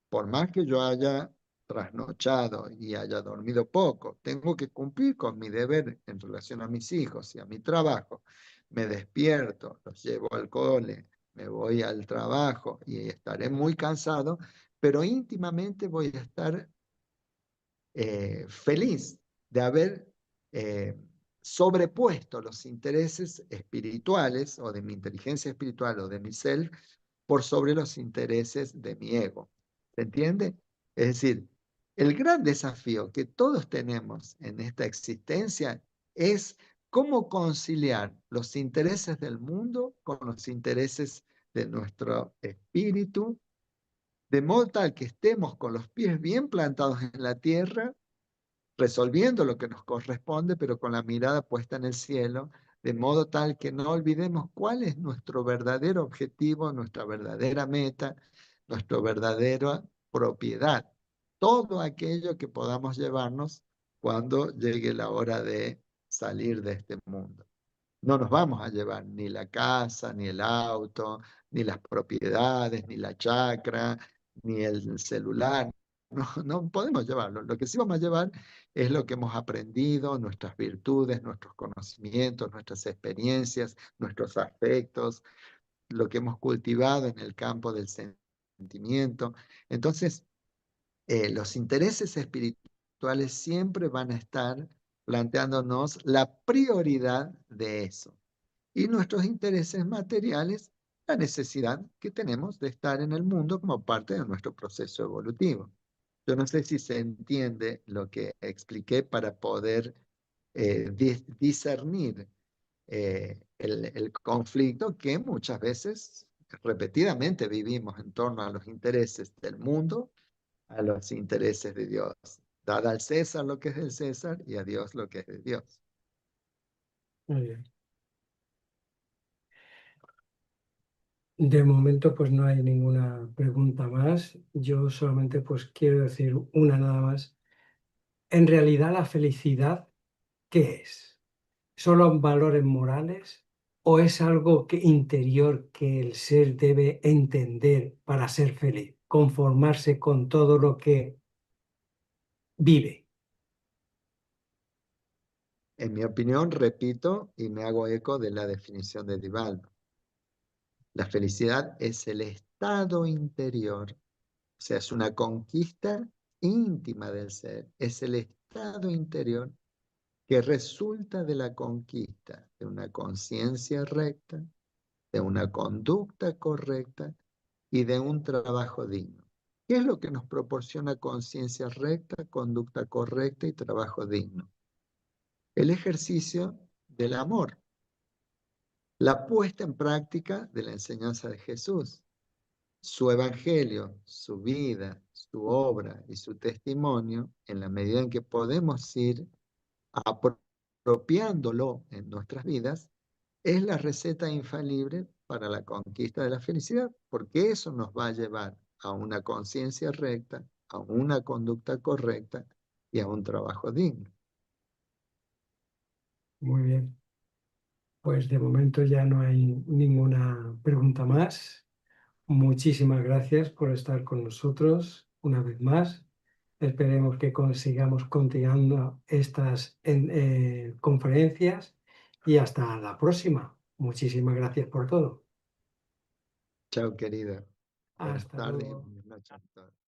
por más que yo haya trasnochado y haya dormido poco, tengo que cumplir con mi deber en relación a mis hijos y a mi trabajo. Me despierto, los llevo al cole, me voy al trabajo y estaré muy cansado, pero íntimamente voy a estar feliz de haber eh, sobrepuesto los intereses espirituales o de mi inteligencia espiritual o de mi self por sobre los intereses de mi ego. ¿Se entiende? Es decir, el gran desafío que todos tenemos en esta existencia es cómo conciliar los intereses del mundo con los intereses de nuestro espíritu, de modo tal que estemos con los pies bien plantados en la tierra, resolviendo lo que nos corresponde, pero con la mirada puesta en el cielo, de modo tal que no olvidemos cuál es nuestro verdadero objetivo, nuestra verdadera meta, nuestra verdadera propiedad. Todo aquello que podamos llevarnos cuando llegue la hora de salir de este mundo. No nos vamos a llevar ni la casa, ni el auto, ni las propiedades, ni la chacra, ni el celular. No, no podemos llevarlo. Lo que sí vamos a llevar es lo que hemos aprendido, nuestras virtudes, nuestros conocimientos, nuestras experiencias, nuestros afectos, lo que hemos cultivado en el campo del sentimiento. Entonces, los intereses espirituales siempre van a estar planteándonos la prioridad de eso. Y nuestros intereses materiales, la necesidad que tenemos de estar en el mundo como parte de nuestro proceso evolutivo. Yo no sé si se entiende lo que expliqué para poder discernir el conflicto que muchas veces, repetidamente, vivimos en torno a los intereses del mundo, a los intereses de Dios. Dad al César lo que es del César y a Dios lo que es de Dios. Muy bien. De momento, pues no hay ninguna pregunta más. Yo solamente pues quiero decir una nada más. En realidad, la felicidad, ¿qué es? ¿Solo valores morales o es algo interior que el ser debe entender para ser feliz, conformarse con todo lo que vive? En mi opinión, repito y me hago eco de la definición de Divaldo. La felicidad es el estado interior, o sea, es una conquista íntima del ser, es el estado interior que resulta de la conquista de una conciencia recta, de una conducta correcta y de un trabajo digno. ¿Qué es lo que nos proporciona conciencia recta, conducta correcta y trabajo digno? El ejercicio del amor, la puesta en práctica de la enseñanza de Jesús, su evangelio, su vida, su obra y su testimonio, en la medida en que podemos ir apropiándolo en nuestras vidas, es la receta infalible para la conquista de la felicidad, porque eso nos va a llevar a una conciencia recta, a una conducta correcta y a un trabajo digno. Muy bien. Pues de momento ya no hay ninguna pregunta más. Muchísimas gracias por estar con nosotros una vez más. Esperemos que consigamos continuando estas conferencias y hasta la próxima. Muchísimas gracias por todo. Chao, querida. Buenas Hasta tardes y luego. buenas noches a todos.